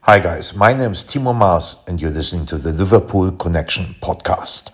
Hi guys, my name is Timo Maas and you're listening to the Liverpool Connection podcast.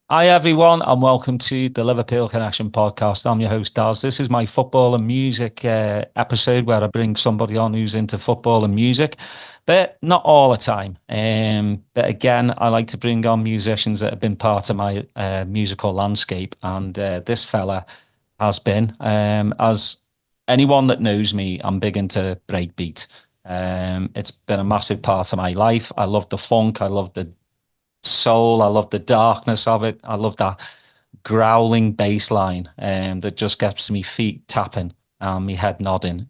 Hi, everyone, and welcome to the Liverpool Connection podcast. I'm your host, Daz. This is my football and music episode where I bring somebody on who's into football and music, but not all the time. But again, I like to bring on musicians that have been part of my musical landscape, and this fella has been. As anyone that knows me, I'm big into breakbeat. It's been a massive part of my life. I love the funk. I love the soul. I love the darkness of it. I love that growling bass line that just gets me feet tapping and me head nodding.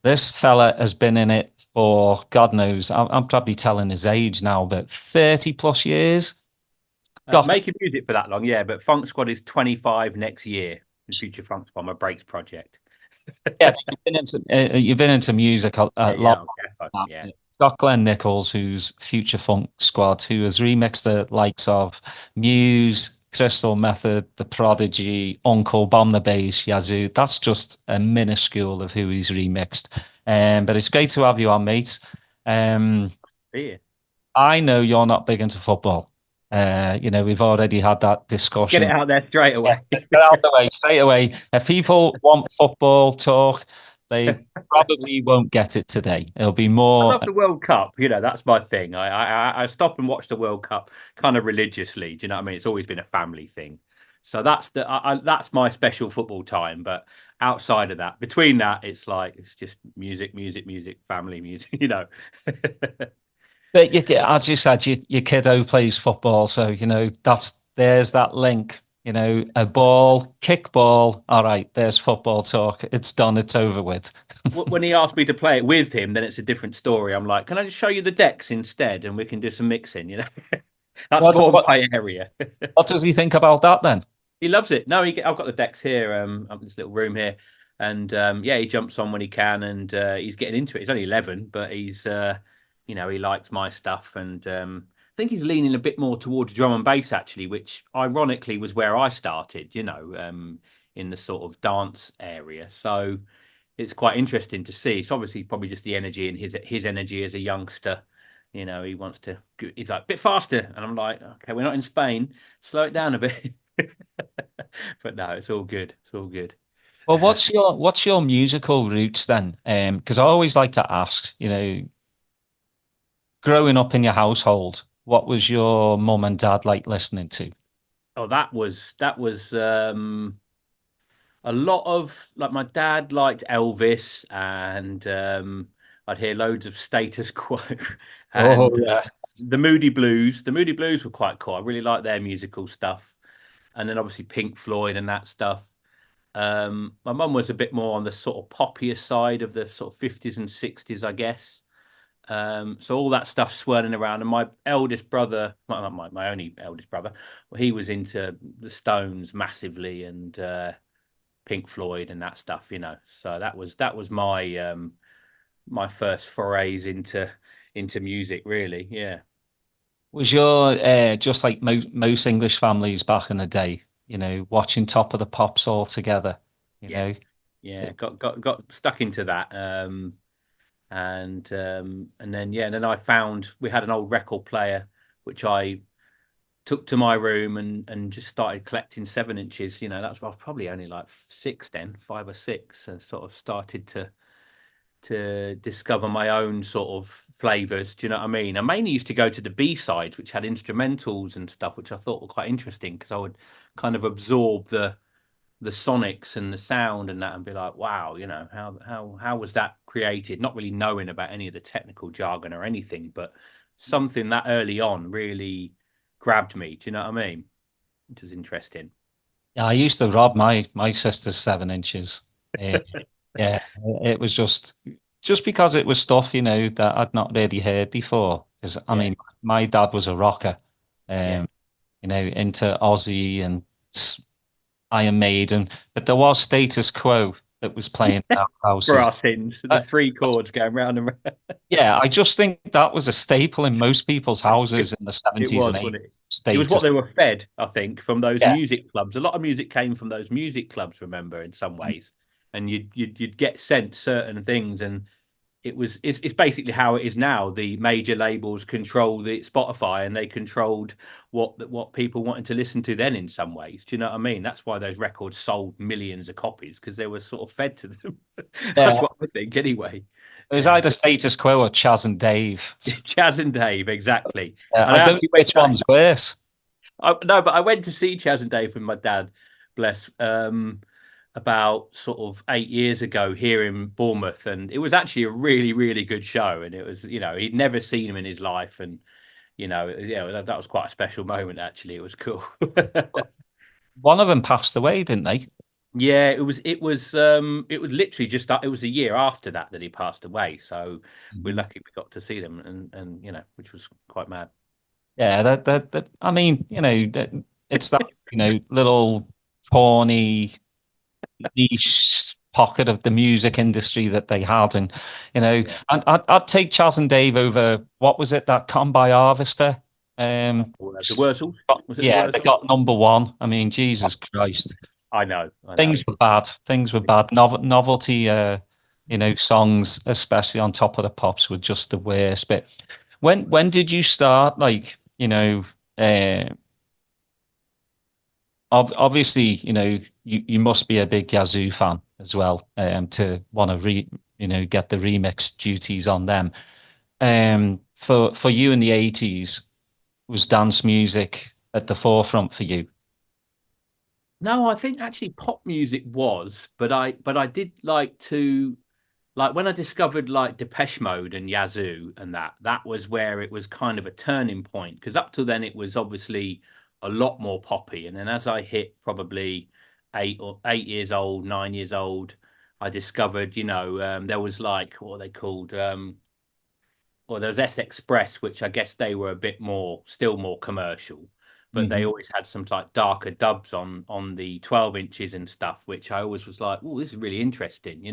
This fella has been in it for God knows, I'm probably telling his age now, but 30 plus years. Making music for that long, yeah. But Funk Squad is 25 next year. The Future Funk Squad, my breaks project. Yeah, you've been into music a lot. Yeah. Got Glen Nicholls, who's Future Funk Squad, who has remixed the likes of Muse, Crystal Method, The Prodigy, UNKLE, Bomb the Bass, Yazoo. That's just a minuscule of who he's remixed. But it's great to have you on, mate. Yeah. I know you're not big into football. We've already had that discussion. Get it out there straight away. Get out the way, straight away. If people want football talk, they probably won't get it today. It'll be more. I love the World Cup. That's my thing. I stop and watch the World Cup kind of religiously. Do you know what I mean? It's always been a family thing. So that's my special football time. But outside of that, between that, it's just music, family music. But as you said, your kiddo plays football, so there's that link. A ball, kick ball. All right, there's football talk. It's done. It's over with. When he asked me to play it with him, then it's a different story. I'm like, can I just show you the decks instead, and we can do some mixing? That's more my area. What does he think about that then? He loves it. No, I've got the decks here, up in this little room here, and yeah, he jumps on when he can, and he's getting into it. He's only 11, but he likes my stuff, and I think he's leaning a bit more towards drum and bass actually, which ironically was where I started. In the sort of dance area. So it's quite interesting to see. It's obviously probably just the energy and his energy as a youngster. He wants to. He's like a bit faster, and I'm like, okay, we're not in Spain. Slow it down a bit. But no, it's all good. It's all good. Well, what's your musical roots then? Because I always like to ask, growing up in your household, what was your mum and dad like listening to? Oh, that was a lot of like my dad liked Elvis, and I'd hear loads of Status Quo and Oh yeah. the Moody Blues. The Moody Blues were quite cool. I really like their musical stuff, and then obviously Pink Floyd and that stuff. My mum was a bit more on the sort of poppier side of the sort of 50s and 60s, I guess. So all that stuff swirling around, and my eldest brother, well, not my only eldest brother, well, he was into the Stones massively, and Pink Floyd and that stuff. So that was my first forays into music, really. Yeah. Was your just like most English families back in the day, watching Top of the Pops all together, you Yeah. know? Yeah, got stuck into that. And then yeah, and then I found we had an old record player which I took to my room and just started collecting 7 inches. That's I was probably only like six then, 5 or 6, and sort of started to discover my own sort of flavors. Do you know what I mean? I mainly used to go to the B sides, which had instrumentals and stuff, which I thought were quite interesting because I would kind of absorb the sonics and the sound and that, and be like, wow, how was that created? Not really knowing about any of the technical jargon or anything, but something that early on really grabbed me. Do you know what I mean? Which is interesting. Yeah, I used to rob my sister's 7 inches. Yeah, it was just because it was stuff, that I'd not really heard before. Because I Yeah, mean, my dad was a rocker, yeah, um, into Ozzy and Iron Maiden, but there was Status Quo that was playing in our For houses. our sins, the three chords going round and round. Yeah, I just think that was a staple in most people's It, houses in the it 70s and was, 80s. wasn't it? It was what Status. they were fed, I think, from those Yeah. music clubs. A lot of music came from those music clubs, remember, in some ways. And you'd get sent certain things, and it's basically how it is now. The major labels control the Spotify, and they controlled what people wanted to listen to then in some ways. Do you know what I mean? That's why those records sold millions of copies, because they were sort of fed to them. Yeah. That's what I think anyway. It was either Status Quo or Chaz and Dave. Chaz and Dave, exactly. Yeah, And I I don't know actually went which one's worse. no, but I went to see Chaz and Dave with my dad, bless, about sort of 8 years ago here in Bournemouth, and it was actually a really, really good show. And it was, he'd never seen him in his life, and that was quite a special moment. Actually, it was cool. One of them passed away, didn't they? Yeah, it was literally just it was a year after that he passed away. So we're lucky we got to see them, and which was quite mad. Yeah, that I mean, it's that, little corny niche pocket of the music industry that they had. And, Yeah. I'd take Chaz and Dave over, what was it, that Come By Harvester? The Wurzels? Was it the Yeah, they Wurzels? got number one. I mean, Jesus Christ. I know. Things were bad. Things were bad. Novelty, songs, especially on top of the pops, were just the worst. But when did you start, like, uh, obviously, you must be a big Yazoo fan as well, to want to get the remix duties on them. For you in the 80s, was dance music at the forefront for you? No, I think actually pop music was, but I did like to, like, when I discovered like Depeche Mode and Yazoo, and that was where it was kind of a turning point, because up till then it was obviously a lot more poppy. And then as I hit probably 8 years old, 9 years old, I discovered, there was like, what are they called? Well, there was S Express, which I guess they were a bit more, still more commercial, but they Mhm. always had some like darker dubs on the 12 inches and stuff, which I always was like, oh, this is really interesting.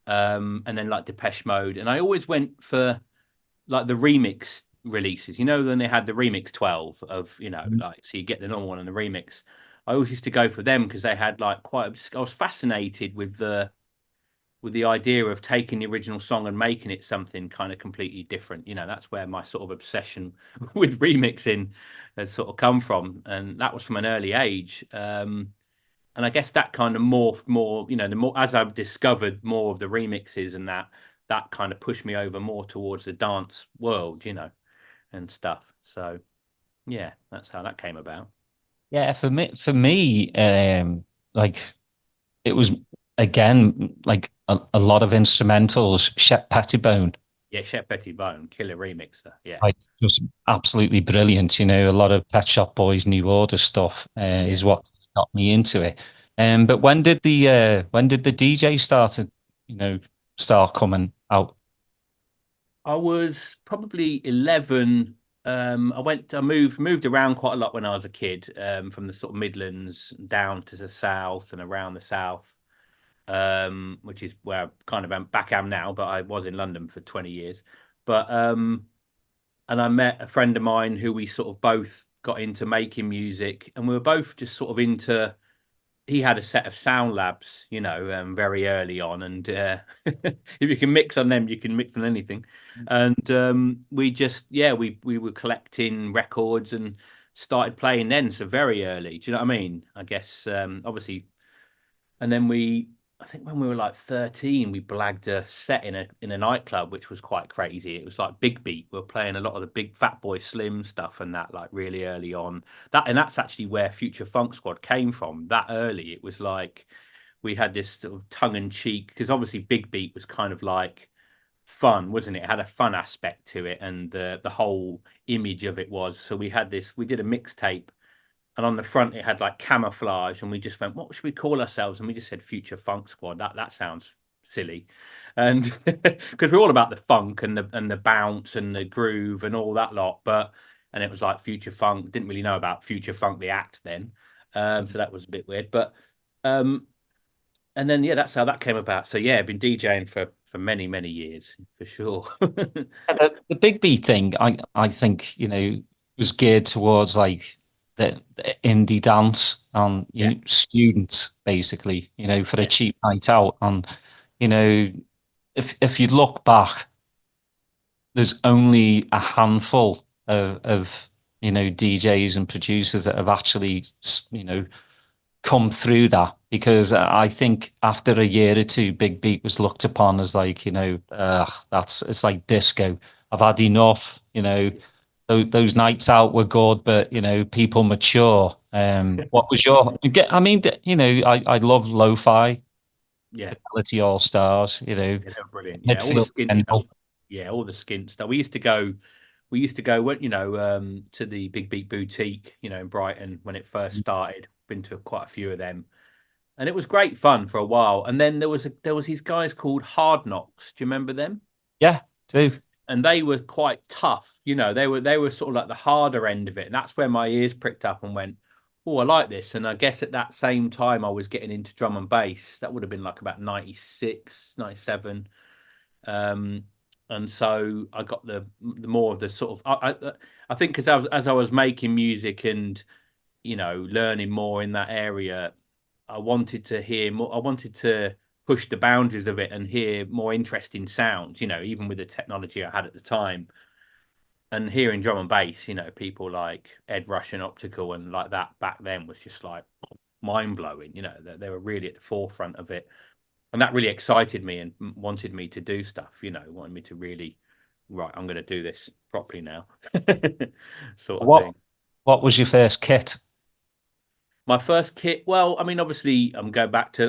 And then like Depeche Mode, and I always went for like the remix releases. When they had the remix 12 of, like, so you get the normal one and the remix. I always used to go for them because they had like quite. I was fascinated with the idea of taking the original song and making it something kind of completely different. That's where my sort of obsession with remixing has sort of come from, and that was from an early age. And I guess that kind of morphed more, the more as I've discovered more of the remixes, and that kind of pushed me over more towards the dance world, and stuff. So yeah, that's how that came about. Yeah, for me, like, it was, again, like a lot of instrumentals. Shep Pettibone, Yeah, Chef Betty Bone, killer remixer. Yeah, like, just absolutely brilliant. A lot of Pet Shop Boys, New Order stuff, yeah. is what got me into it. But when did the DJ start coming out? I was probably 11. I moved around quite a lot when I was a kid, from the sort of Midlands down to the south and around the south, which is where I kind of am now, but I was in London for 20 years. But and I met a friend of mine who we sort of both got into making music, and we were both just sort of into. He had a set of sound labs, very early on, and if you can mix on them, you can mix on anything. And we just, yeah, we were collecting records and started playing then, so very early. Do you know what I mean? I guess, obviously, and then I think when we were like 13, we blagged a set in a nightclub, which was quite crazy. It was like big beat. We were playing a lot of the big Fat Boy Slim stuff and that, like, really early on. That's actually where Future Funk Squad came from. That early, it was like we had this sort of tongue in cheek, because obviously big beat was kind of like fun, wasn't it? It had a fun aspect to it, and the whole image of it was. So we did a mixtape, and on the front it had like camouflage, and we just went, what should we call ourselves? And we just said Future Funk Squad. That sounds silly, and because we're all about the funk and the bounce and the groove and all that lot. And it was like Future Funk. Didn't really know about Future Funk the act then, so that was a bit weird. But um and then yeah, that's how that came about. So yeah, I've been DJing for many years for sure. The big B thing, I think, was geared towards like the indie dance and Yeah, students basically, for a yeah, cheap night out. And you know, if you look back, there's only a handful of DJs and producers that have actually come through that, because I think after a year or two, Big Beat was looked upon as like, it's like disco. I've had enough, those nights out were good, but people mature. What was your, I mean, I love lo-fi, yeah. Fidelity All Stars, Yeah, they're brilliant. Yeah, all the Midfield skin stuff. General. Yeah, all the skin stuff. We used to go when to the Big Beat Boutique, in Brighton when it first started. Been to quite a few of them, and it was great fun for a while. And then there was these guys called Hard Knocks. Do you remember them? Yeah, too. And they were quite tough. They were sort of like the harder end of it, and that's where my ears pricked up and went, "Oh, I like this." And I guess at that same time, I was getting into drum and bass. That would have been like about 96, 97. Um, and so I got the more of the sort of I think as I was making music and learning more in that area, I wanted to hear more. I wanted to push the boundaries of it and hear more interesting sounds. Even with the technology I had at the time, and hearing drum and bass. People like Ed Rush and Optical and like that back then was just like mind blowing. They were really at the forefront of it, and that really excited me and wanted me to do stuff. Wanted me to really, right, I'm going to do this properly now, sort of What thing. what was your first kit? My first kit, well, I mean, obviously, I'm going back to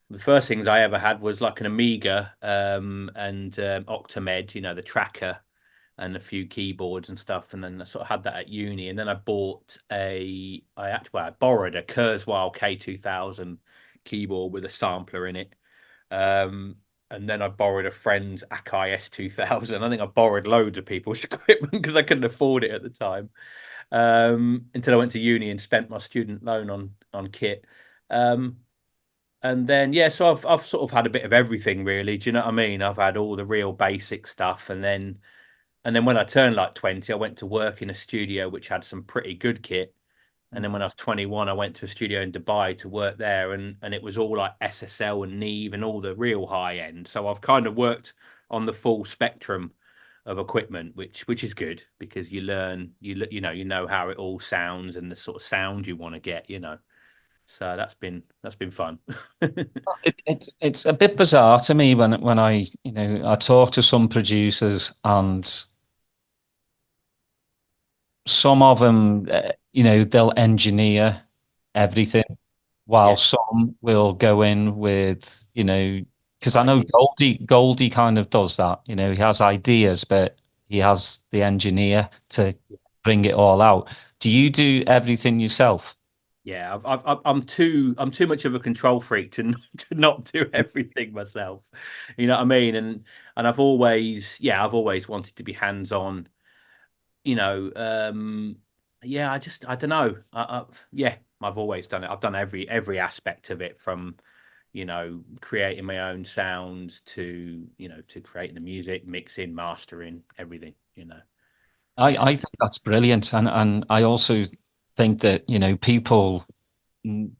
the first things I ever had was like an Amiga and Octamed, the tracker, and a few keyboards and stuff. And then I sort of had that at uni. And then I bought I borrowed a Kurzweil K2000 keyboard with a sampler in it. Um, and then I borrowed a friend's Akai S2000. I think I borrowed loads of people's equipment because I couldn't afford it at the time. Until I went to uni and spent my student loan on kit. Um, and then yeah, so I've sort of had a bit of everything really. Do you know what I mean? I've had all the real basic stuff, and then when I turned like 20, I went to work in a studio which had some pretty good kit. And then when I was 21, I went to a studio in Dubai to work there, and it was all like SSL and Neve and all the real high end. So I've kind of worked on the full spectrum of equipment, which is good because you learn, you know how it all sounds and the sort of sound you want to get. So that's been fun. It's a bit bizarre to me when I talk to some producers, and some of them, they'll engineer everything, while Yeah, some will go in with, because I know idea. Goldie kind of does that. He has ideas, but he has the engineer to bring it all out. Do you do everything yourself? Yeah, I'm too much of a control freak to not do everything myself. You know what I mean? And I've always wanted to be hands on. You know, yeah, I don't know. Yeah, I've always done it. I've done every aspect of it from creating my own sounds to creating the music, mixing, mastering, everything. I Yeah, think that's brilliant, and I also think that people. mm,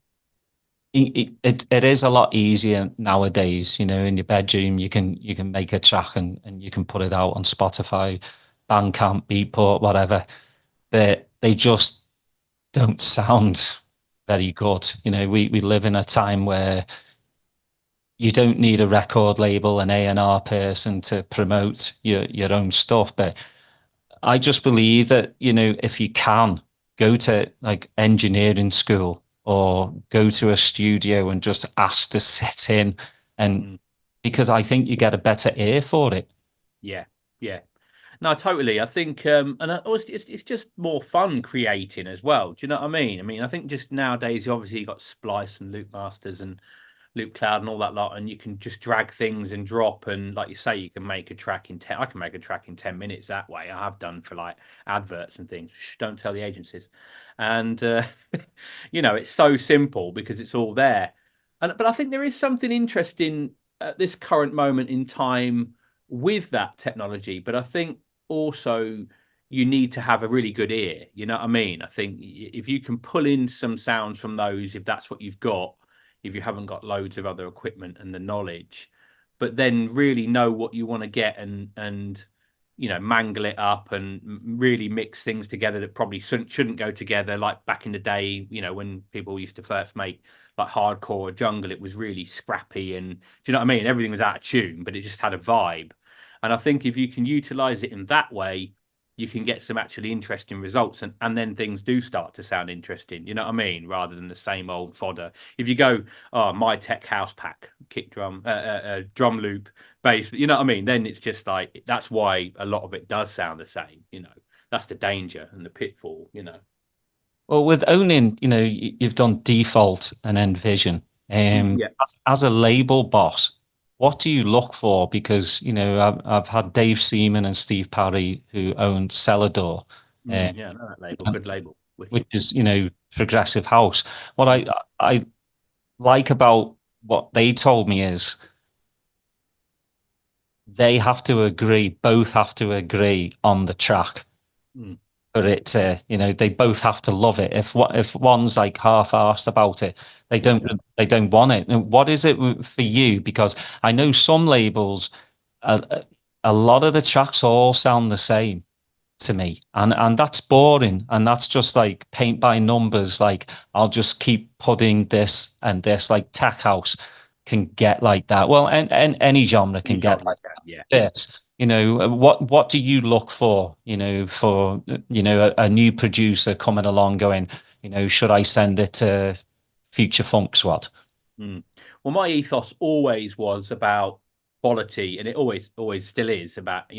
it is a lot easier nowadays. In your bedroom, you can make a track, and you can put it out on Spotify, Bandcamp, Beatport, whatever. But they just don't sound very good. We live in a time where you don't need a record label, an A&R person to promote your own stuff. But I just believe that, if you can go to like engineering school or go to a studio and just ask to sit in, and mm, because I think you get a better ear for it. yeah, yeah. No, totally. I think, and it's just more fun creating as well. Do you know what I mean? I mean, I think just nowadays, obviously, you got Splice and Loop Masters and Loop Cloud and all that lot, and you can just drag things and drop. And like you say, you can make a track in 10. I can make a track in 10 minutes that way. I have done for like adverts and things. Shh, don't tell the agencies. And it's so simple because it's all there. But I think there is something interesting at this current moment in time with that technology. But I think also you need to have a really good ear. You know what I mean? I think if you can pull in some sounds from those, if that's what you've got, if you haven't got loads of other equipment and the knowledge, but then really know what you want to get and mangle it up and really mix things together that probably shouldn't go together. Like back in the day, when people used to first make like hardcore or jungle, it was really scrappy and do you know what I mean? Everything was out of tune, but it just had a vibe. And I think if you can utilize it in that way, you can get some actually interesting results, and then things do start to sound interesting. You know what I mean? Rather than the same old fodder. If you go, oh, my tech house pack, kick drum, drum loop, bass, you know what I mean? Then it's just like that's why a lot of it does sound the same. That's the danger and the pitfall. Well, with owning, you've done Default and Envision. Yeah. As a label boss, what do you look for? Because, I've had Dave Seaman and Steve Parry who owned Celador, Yeah, no, that label, good label. which is, progressive house. What I like about what they told me is both have to agree on the track. Mm. For it to, they both have to love it. If one's like half-arsed about it, they don't want it. And what is it for you? Because I know some labels, a lot of the tracks all sound the same to me, and that's boring, and that's just like paint by numbers. Like I'll just keep putting this and this. Like tech house can get like that. Well, and any genre can get like that. Yeah. Yes. What do you look for, for, a new producer coming along going, should I send it to Future Funk Squad? Well, my ethos always was about quality, and it always still is about,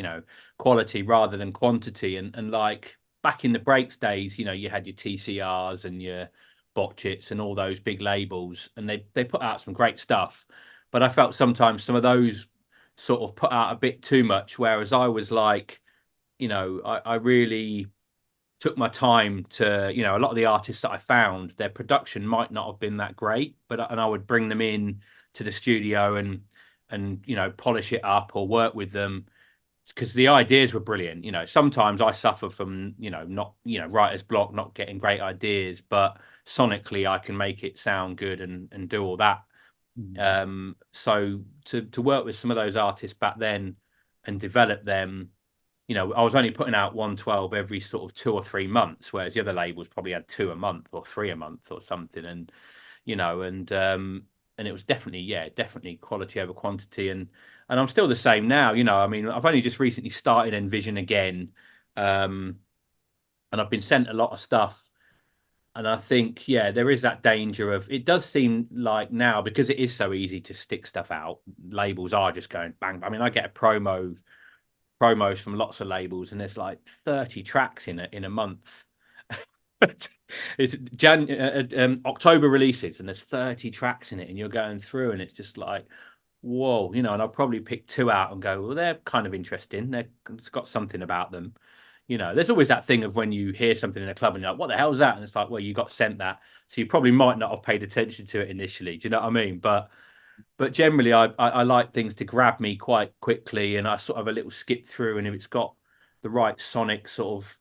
quality rather than quantity. And like back in the breaks days, you had your TCRs and your Botchits and all those big labels, and they put out some great stuff. But I felt sometimes some of those sort of put out a bit too much, whereas I was like, I really took my time to, a lot of the artists that I found, their production might not have been that great, but I would bring them in to the studio and polish it up or work with them because the ideas were brilliant. Sometimes I suffer from, not, writer's block, not getting great ideas, but sonically I can make it sound good and do all that. So to work with some of those artists back then and develop them, I was only putting out 112 every sort of 2 or 3 months, whereas the other labels probably had 2 a month or 3 a month or something. And and it was definitely quality over quantity. And I'm still the same now. I mean, I've only just recently started Envision again, and I've been sent a lot of stuff. And I think, there is that danger of it does seem like now because it is so easy to stick stuff out, labels are just going bang. I mean, I get a promos from lots of labels, and there's like 30 tracks in a month. It's October releases, and there's 30 tracks in it, and you're going through, and it's just like, whoa, and I'll probably pick 2 out and go, well, they're kind of interesting. It's got something about them. There's always that thing of when you hear something in a club and you're like, what the hell is that? And it's like, well, you got sent that, so you probably might not have paid attention to it initially. Do you know what I mean? But generally, I like things to grab me quite quickly, and I sort of a little skip through, and if it's got the right sonic sort of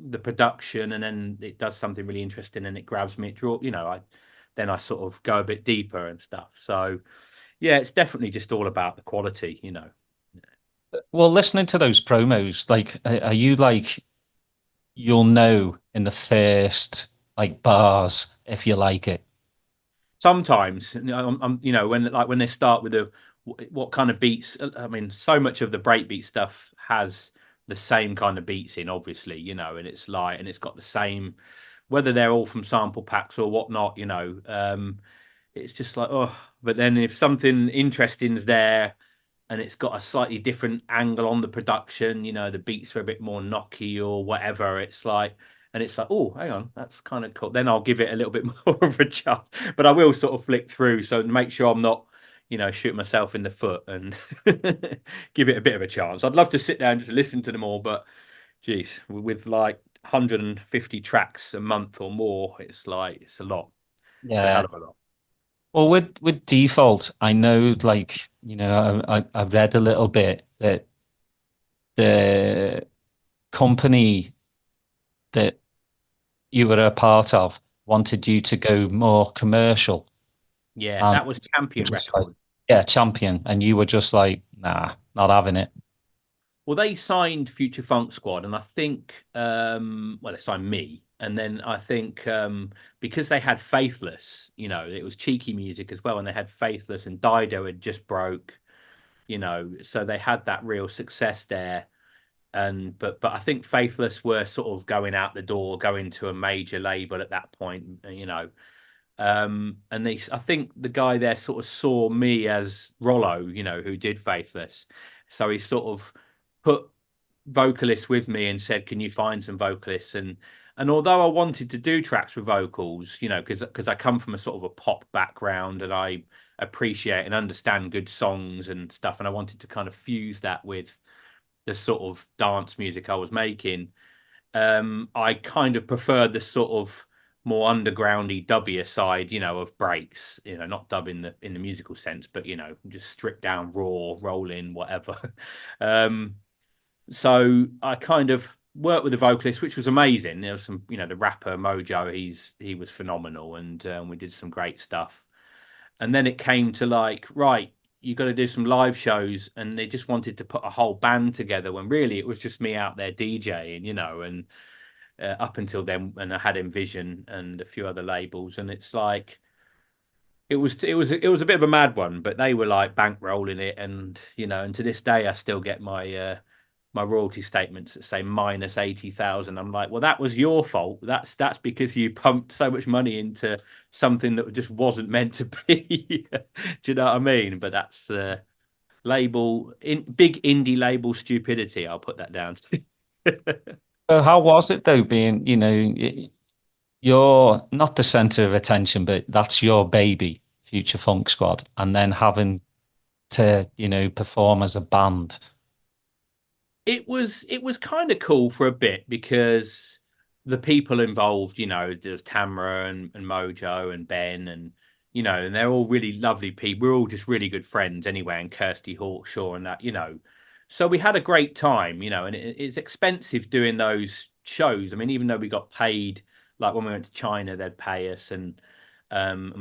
the production, and then it does something really interesting and it grabs me, then I sort of go a bit deeper and stuff. So yeah, it's definitely just all about the quality. Well, listening to those promos, like, are you like, you'll know in the first like bars if you like it? Sometimes, when they start with what kind of beats. I mean, so much of the breakbeat stuff has the same kind of beats in, obviously, and it's like, and it's got the same, whether they're all from sample packs or whatnot, it's just like, oh, but then if something interesting's there and it's got a slightly different angle on the production, the beats are a bit more knocky or whatever, it's like, and it's like, oh, hang on, that's kind of cool. Then I'll give it a little bit more of a chance, but I will sort of flick through so to make sure I'm not, shooting myself in the foot and give it a bit of a chance. I'd love to sit there and just listen to them all, but geez, with like 150 tracks a month or more, it's like, it's a lot. It's a hell of a lot. Well, with default, I know, like, I read a little bit that the company that you were a part of wanted you to go more commercial, Yeah, and that was you were Champion just like, Records. yeah, champion, and you were just like, nah, not having it. Well, they signed Future Funk Squad, and I think, well, they signed me, and then I think because they had Faithless, it was cheeky music as well, and they had Faithless, and Dido had just broke, so they had that real success there. And but I think Faithless were sort of going out the door, going to a major label at that point, and I think the guy there sort of saw me as Rollo, who did Faithless. So he sort of put vocalists with me and said, "Can you find some vocalists?" And although I wanted to do tracks with vocals, because I come from a sort of a pop background and I appreciate and understand good songs and stuff, and I wanted to kind of fuse that with the sort of dance music I was making. I kind of preferred the sort of more undergroundy, dubbier side, of breaks. Not dub in the musical sense, but just stripped down, raw, rolling, whatever. um, so I kind of worked with the vocalist, which was amazing. There was some, the rapper Mojo. He was phenomenal, and we did some great stuff. And then it came to like, right, you got to do some live shows, and they just wanted to put a whole band together. When really it was just me out there DJing, and up until then, and I had Envision and a few other labels, and it's like it was a bit of a mad one, but they were like bankrolling it, and and to this day I still get my royalty statements that say minus 80,000. I'm like, well, that was your fault. That's because you pumped so much money into something that just wasn't meant to be. Do you know what I mean? But that's big indie label stupidity. I'll put that down to. So how was it though, being, you're not the center of attention, but that's your baby, Future Funk Squad, and then having to, perform as a band. It was kind of cool for a bit because the people involved, there's Tamara and Mojo and Ben and they're all really lovely people. We're all just really good friends anyway, and Kirsty Hawkshaw and that. So we had a great time, and it's expensive doing those shows. I mean, even though we got paid, like when we went to China, they'd pay us, and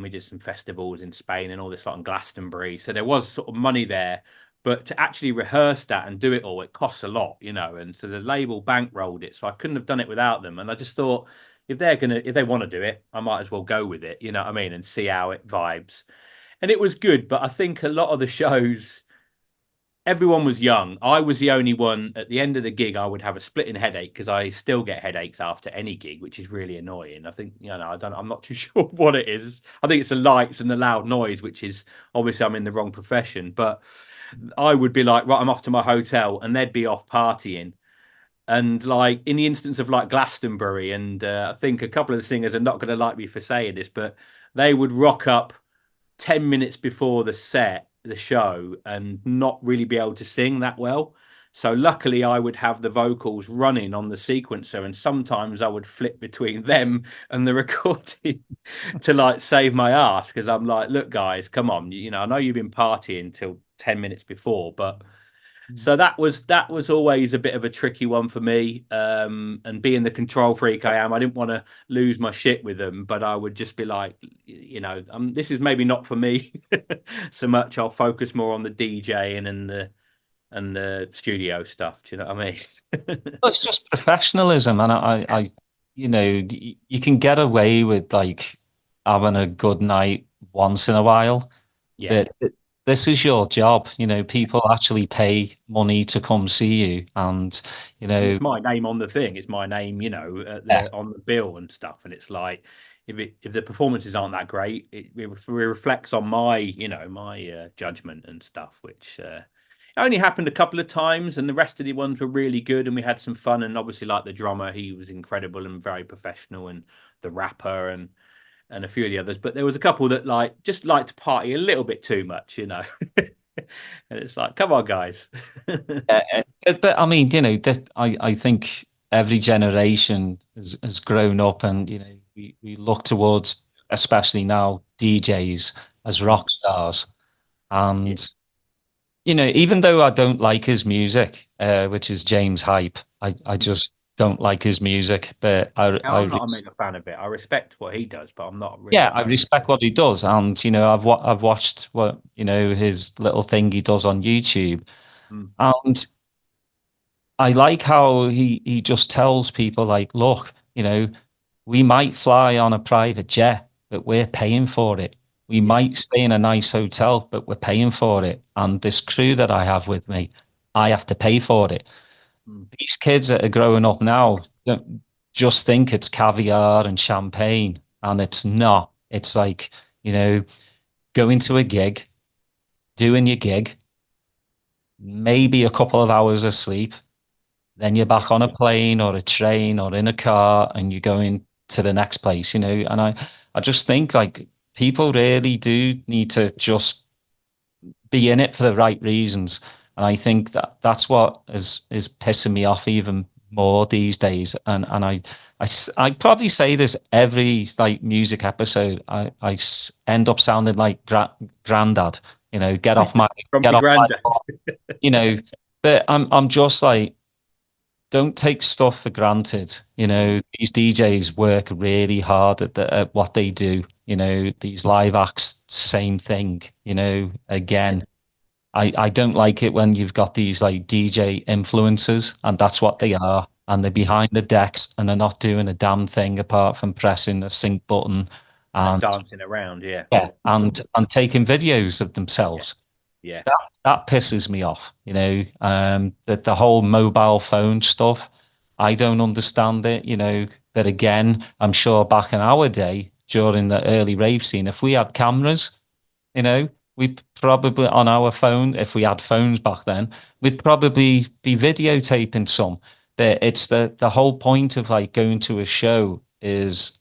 we did some festivals in Spain and all this, like in Glastonbury. So there was sort of money there, but to actually rehearse that and do it all, it costs a lot, and so the label bankrolled it, so I couldn't have done it without them. And I just thought, if they want to do it, I might as well go with it, you know what I mean, and see how it vibes. And it was good, but I think a lot of the shows, everyone was young. I was the only one at the end of the gig. I would have a splitting headache because I still get headaches after any gig, which is really annoying. I think, I'm not too sure what it is. I think it's the lights and the loud noise, which is obviously I'm in the wrong profession, but I would be like, right, I'm off to my hotel, and they'd be off partying. And like in the instance of like Glastonbury, and I think a couple of the singers are not going to like me for saying this, but they would rock up 10 minutes before the show, and not really be able to sing that well. So luckily I would have the vocals running on the sequencer, and sometimes I would flip between them and the recording to like save my ass, because I'm like, look guys, come on, I know you've been partying till 10 minutes before, but so that was always a bit of a tricky one for me. And being the control freak I am, I didn't want to lose my shit with them, but I would just be like, this is maybe not for me so much. I'll focus more on the DJing and the studio stuff. Do you know what I mean? Well, it's just professionalism, and you can get away with like having a good night once in a while. Yeah. But this is your job. People actually pay money to come see you, and It's my name on the thing. It's my name, yeah. on the bill and stuff. And it's like, if the performances aren't that great, it reflects on my judgment and stuff, which only happened a couple of times, and the rest of the ones were really good, and we had some fun. And obviously, like the drummer, he was incredible and very professional, and the rapper and a few of the others. But there was a couple that just like to party a little bit too much. And it's like, come on, guys. But I mean, that I think every generation has grown up, and we look towards, especially now, DJs as Mm. rock stars. Yeah. And, you know, even though I don't like his music, which is James Hype, I Mm. just don't like his music. But Now, I'm not a mega fan of it. I respect what he does, but I'm not really yeah, a I fan of respect it. what he does. And, you know, I've watched what, you know, his little thing he does on YouTube. Mm. And I like how he just tells people like, look, you know, we might fly on a private jet, but we're paying for it. We Yeah. might stay in a nice hotel, but we're paying for it. And this crew that I have with me, I have to pay for it. Mm. These kids that are growing up now don't just think it's caviar and champagne, and it's not. It's like, you know, going to a gig, doing your gig, maybe a couple of hours of sleep, then you're Yeah. back on a plane or a train or in a car and you're going to the next place, you know. And I just think like people really do need to just be in it for the right reasons. And I think that that's what is pissing me off even more these days. And I probably say this every like music episode. End up sounding like granddad. You know, get Grumpy off my, Grandad. you know. But I'm just like, don't take stuff for granted. You Mm. know, these DJs work really hard at what they do. You know, these live acts, same thing. You know, Yeah. again, I don't like it when you've got these like DJ influencers, and that's what they are. And they're Yeah. behind the decks and they're not doing a damn thing apart from pressing a sync button And and dancing around. Yeah. yeah, and taking videos of Yeah. themselves. Yeah. That pisses me off, you know. That the whole mobile phone stuff, I don't understand it, you know. But again, I'm sure back in our day, during the early rave scene, if we had cameras, you know, we'd probably on our phone, if we had phones back then, we'd probably be videotaping some. But it's the whole point of like going to a show is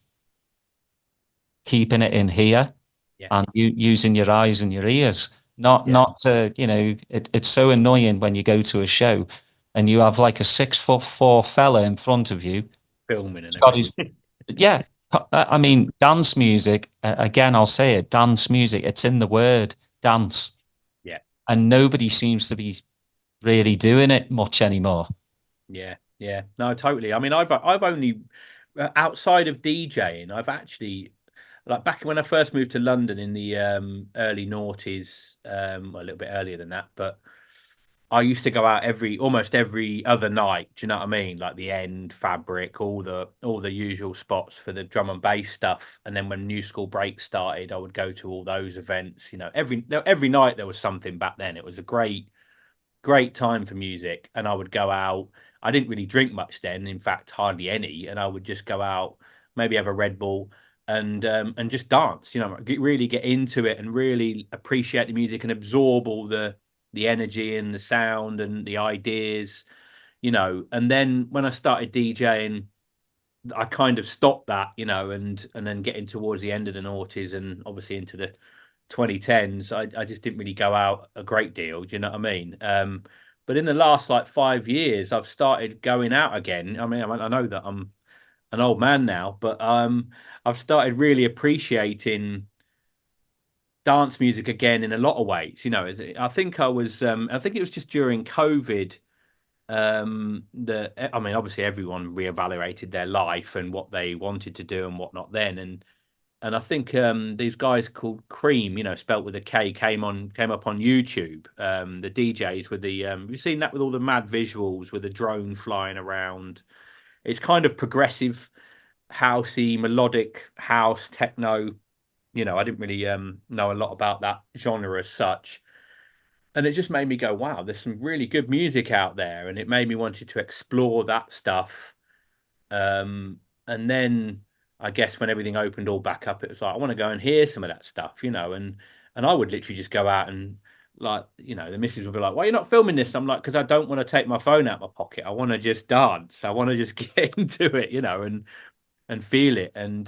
keeping it in here Yeah. and using your eyes and your ears. Not Yeah. not to, you know, it's so annoying when you go to a show and you have like a 6'4" fella in front of you. Filming and He's got everything. his yeah. I mean, dance music, again, I'll say it, dance music, it's in the word dance. Yeah. And nobody seems to be really doing it much anymore. Yeah. Yeah. No, totally. I mean, I've only outside of DJing, I've actually like back when I first moved to London in the early noughties, well, a little bit earlier than that, but I used to go out almost every other night. Do you know what I mean? Like the End, Fabric, all the usual spots for the drum and bass stuff. And then when New School Break started, I would go to all those events. You know, every night there was something back then. It was a great time for music, and I would go out. I didn't really drink much then, in fact, hardly any, and I would just go out, maybe have a Red Bull, and just dance. You know, really get into it and really appreciate the music and absorb all the energy and the sound and the ideas. You know, and then when I started DJing, I kind of stopped that, you know, and then getting towards the end of the noughties and obviously into the 2010s, I just didn't really go out a great deal. Do you know what I mean? But in the last like 5 years, I've started going out again. I mean, I know that I'm an old man now, but I've started really appreciating dance music again in a lot of ways. You know, I think it was just during COVID I mean, obviously everyone reevaluated their life and what they wanted to do and whatnot then, and I think these guys called Cream, you know, spelt with a K, came up on YouTube. The DJs with the you've seen that with all the mad visuals with the drone flying around. It's kind of progressive, housey, melodic house techno. You know, I didn't really know a lot about that genre as such, and it just made me go, wow, there's some really good music out there, and it made me wanted to explore that stuff. And then I guess when everything opened all back up, it was like I want to go and hear some of that stuff, you know, and I would literally just go out and like, you know, the missus would be like, "Why are you not filming this?" I'm like, "Because I don't want to take my phone out of my pocket. I want to just dance. I want to just get into it, you know, and feel it." And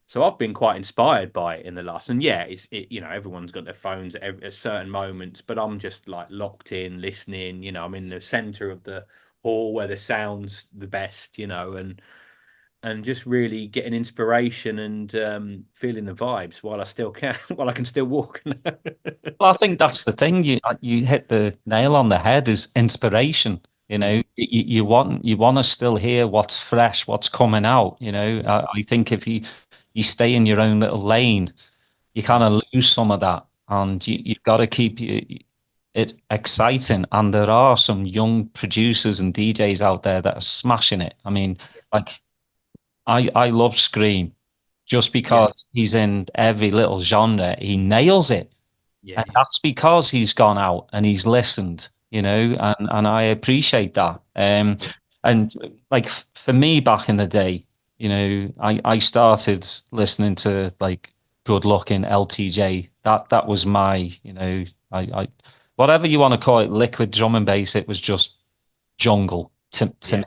so I've been quite inspired by it in the last. And yeah, you know, everyone's got their phones at certain moments, but I'm just like locked in, listening. You know, I'm in the center of the hall where the sound's the best, you know, and just really getting inspiration and feeling the vibes while I still can, while I can still walk. Well, I think that's the thing. You hit the nail on the head. Is inspiration. You know, you want to still hear what's fresh, what's coming out. You know, I think if you stay in your own little lane, you kind of lose some of that, and you've got to keep it exciting. And there are some young producers and DJs out there that are smashing it. I mean, like I love Scream just because he's in every little genre. He nails it. And that's because he's gone out and he's listened, you know, and I appreciate that. And like for me back in the day, you know, I started listening to like good looking LTJ. That was my, you know, I whatever you want to call it, liquid drum and bass, it was just jungle to me,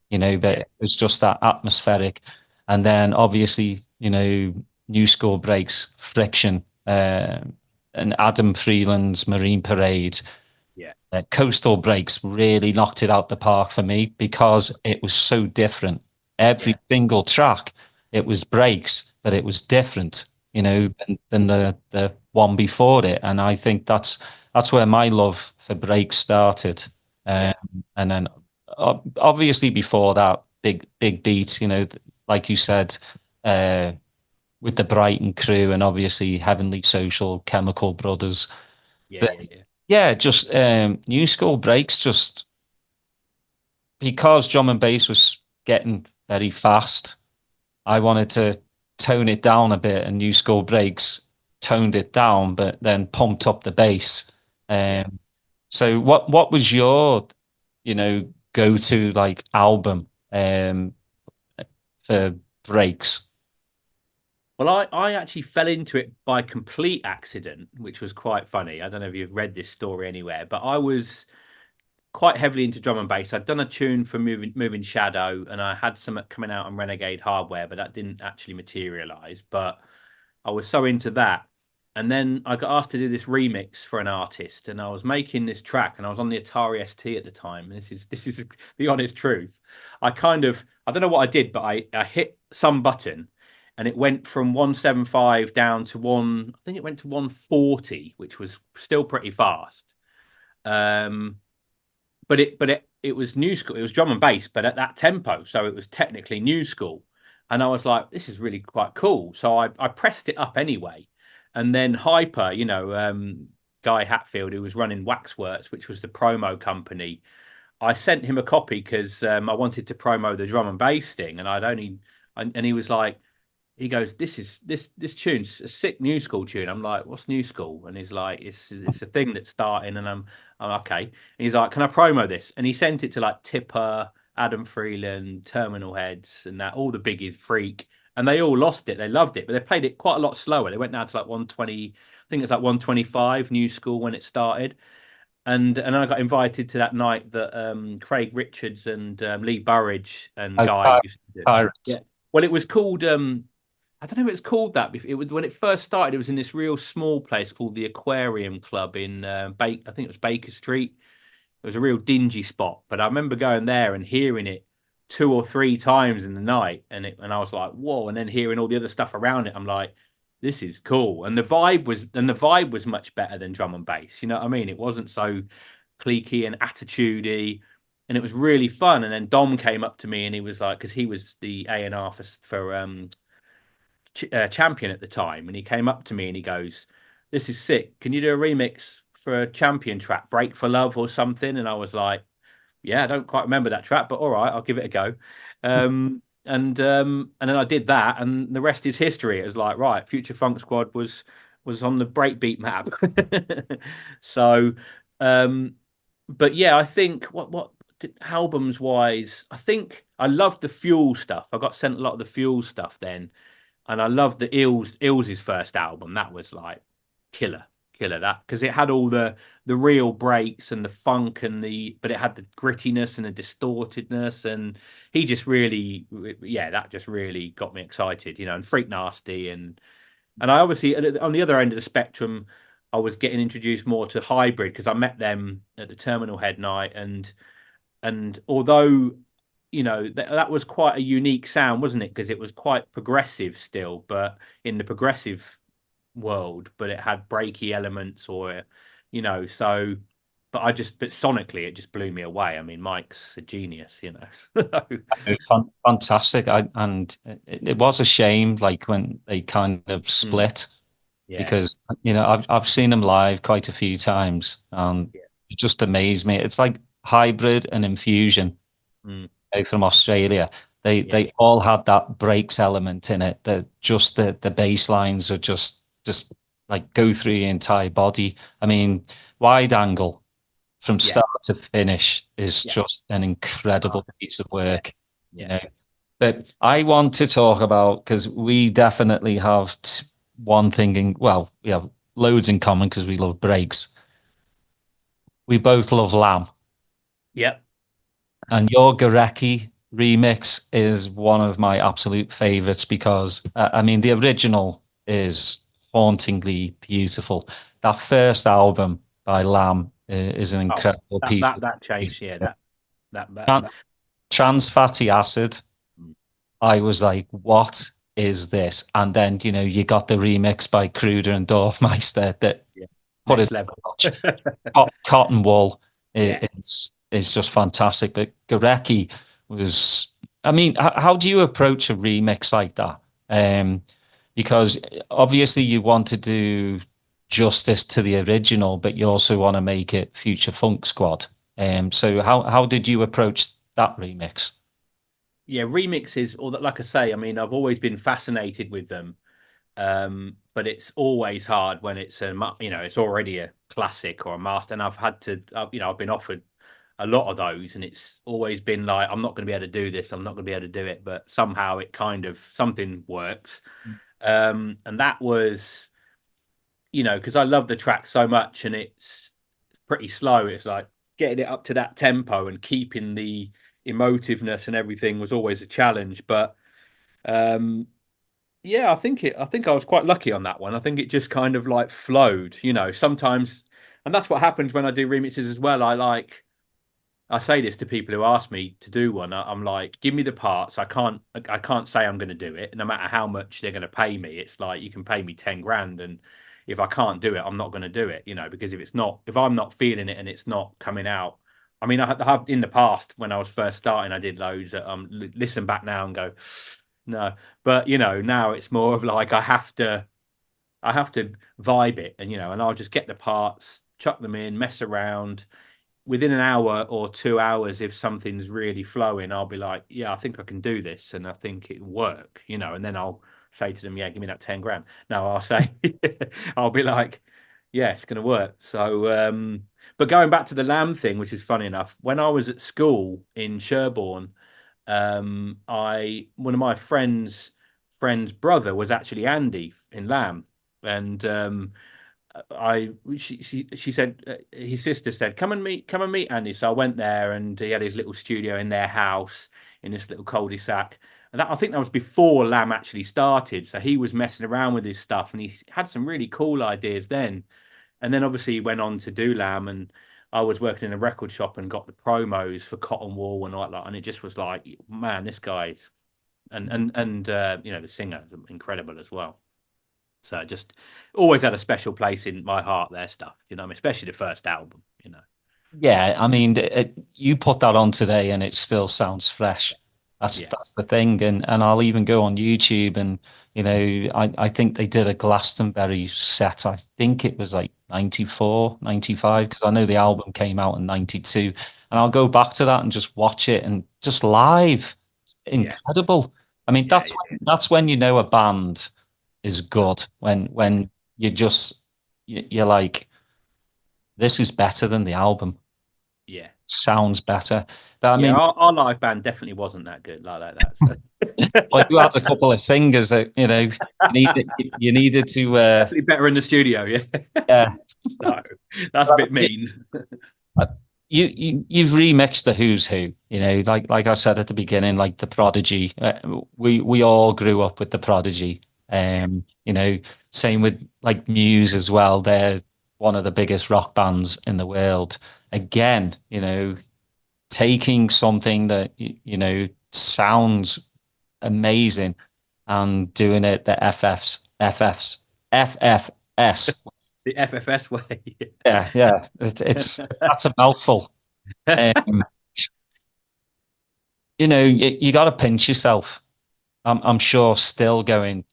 you know, but it was just that atmospheric. And then obviously, you know, new school breaks, friction, and Adam Freeland's Marine Parade. Coastal Breaks really knocked it out the park for me because it was so different. Every single track, it was breaks, but it was different, you know, than the one before it. And I think that's where my love for breaks started. And then obviously before that, big beats, you know, like you said, with the Brighton crew and obviously Heavenly Social, Chemical Brothers. Just new school breaks, just because drum and bass was getting very fast. I wanted to tone it down a bit, and new school breaks toned it down, but then pumped up the bass. So what was your, you know, go-to like album for breaks? Well, I actually fell into it by complete accident, which was quite funny. I don't know if you've read this story anywhere, but I was quite heavily into drum and bass. I'd done a tune for Moving Shadow, and I had some coming out on Renegade Hardware, but that didn't actually materialize. But I was so into that. And then I got asked to do this remix for an artist, and I was making this track, and I was on the Atari ST at the time. And this is the honest truth. I don't know what I did, but I hit some button, and it went from 175 down to I think it went to 140, which was still pretty fast. But it was new school. It was drum and bass, but at that tempo, so it was technically new school. And I was like, this is really quite cool. So I pressed it up anyway. And then Hyper, you know, Guy Hatfield, who was running Waxworks, which was the promo company, I sent him a copy because I wanted to promo the drum and bass thing, and he was like, he goes, this tune's a sick new school tune. I'm like, what's new school? And he's like, it's a thing that's starting. And I'm okay. And he's like, can I promo this? And he sent it to like Tipper, Adam Freeland, Terminal Heads, and that, all the biggies, Freak, and they all lost it. They loved it, but they played it quite a lot slower. They went down to like 120. I think it's like 125 new school when it started. And I got invited to that night that Craig Richards and Lee Burridge and Guy used to do. Pirates. Well, it was called I don't know if it's called that. It was when it first started. It was in this real small place called the Aquarium Club in I think it was Baker Street. It was a real dingy spot, but I remember going there and hearing it 2 or 3 times in the night, and I was like, whoa! And then hearing all the other stuff around it, I'm like, this is cool. And the vibe was much better than drum and bass. You know what I mean? It wasn't so cliquey and attitudey, and it was really fun. And then Dom came up to me and he was like, because he was the A&R for Champion at the time, and he came up to me and he goes, this is sick, can you do a remix for a Champion track, Break for Love or something? And I was like, yeah, I don't quite remember that track, but all right, I'll give it a go. And then I did that, and the rest is history. It was like, right, Future Funk Squad was on the breakbeat map. So but yeah, I think what albums wise, I think I loved the Fuel stuff. I got sent a lot of the Fuel stuff then. And I love the Ills's first album. That was like killer that, because it had all the real breaks and the funk but it had the grittiness and the distortedness, and he just really, that just really got me excited, you know. And Freak Nasty, and I obviously on the other end of the spectrum, I was getting introduced more to Hybrid because I met them at the Terminal Head night, and although you know, that was quite a unique sound, wasn't it? Because it was quite progressive still, but in the progressive world, but it had breaky elements, or you know, so. But sonically, it just blew me away. I mean, Mike's a genius, you know. Fantastic. And it was a shame, like when they kind of split, Yeah, because you know I've seen them live quite a few times, and yeah. it just amazed me. It's like hybrid and infusion from Australia. They all had that breaks element in it. That just the bass lines are just like go through your entire body. I mean, wide angle from Yeah, start to finish is yeah, just an incredible piece of work. You yeah. know, but I want to talk about, because we definitely have one thing in, well, we have loads in common because we love breaks. We both love Lamb, Yep. and your Gorecki remix is one of my absolute favorites because I mean the original is hauntingly beautiful. That first album by Lamb is an Oh, incredible that piece. that that changed. Yeah, that. Trans fatty acid. Mm. I was like, what is this? And then, you know, you got the remix by Kruder and Dorfmeister that Yeah, put next it level. cotton wool Yeah. is just fantastic. But Gorecki was, I mean, how do you approach a remix like that? Because obviously you want to do justice to the original, but you also want to make it Future Funk Squad. So how did you approach that remix? Yeah, remixes, or that, like I say, I mean, I've always been fascinated with them. But it's always hard when it's you know, it's already a classic or a master, and I've had to, you know, I've been offered a lot of those, and it's always been like, I'm not going to be able to do this, I'm not going to be able to do it, but somehow it kind of something works. And that was, you know, because I love the track so much, and it's pretty slow. It's like getting it up to that tempo and keeping the emotiveness and everything was always a challenge, but. Um, yeah, I think I was quite lucky on that one. I think it just kind of like flowed, you know, sometimes, and that's what happens when I do remixes as well. I say this to people who ask me to do one. I'm like, give me the parts. I can't say I'm going to do it, no matter how much they're going to pay me. It's like you can pay me 10 grand, and if I can't do it, I'm not going to do it, you know, because if I'm not feeling it and it's not coming out. I mean, I have in the past when I was first starting, I did loads that listen back now and go, no, but you know, now it's more of like I have to vibe it, and you know, and I'll just get the parts, chuck them in, mess around. Within an hour or 2 hours, if something's really flowing, I'll be like, yeah, I think I can do this, and I think it'll work, you know, and then I'll say to them, yeah, give me that 10 grand. No, I'll say, I'll be like, yeah, it's going to work. So, but going back to the Lamb thing, which is funny enough, when I was at school in Sherborne, I one of my friend's brother was actually Andy in Lamb, and I she said his sister said come and meet Andy. So I went there, and he had his little studio in their house in this little cul-de-sac. And I think that was before Lamb actually started. So he was messing around with his stuff, and he had some really cool ideas then. And then obviously he went on to do Lamb, and I was working in a record shop and got the promos for Cotton Wool and all that, and it just was like, man, this guy's and you know, the singer is incredible as well. So just always had a special place in my heart, their stuff, you know, especially the first album, you know. Yeah, I mean, you put that on today and it still sounds fresh. Yeah, That's the thing, and I'll even go on YouTube and you know I think they did a Glastonbury set. I think it was like 94, 95 because I know the album came out in 92, and I'll go back to that and just watch it and just live, yeah, incredible. I mean, yeah, that's when you know a band is good when you just you're like, this is better than the album, yeah, sounds better. But I yeah. mean, Our live band definitely wasn't that good like that. So. well, you had a couple of singers that you know you needed to. Definitely better in the studio, yeah. Yeah, No, that's a bit mean. you've remixed the Who's Who. You know, like I said at the beginning, like the Prodigy. We all grew up with the Prodigy. You know, same with like Muse as well. They're one of the biggest rock bands in the world. Again, you know, taking something that sounds amazing and doing it the FFS. The FFS way. Yeah. It's that's a mouthful. Um, you got to pinch yourself. I'm sure still going,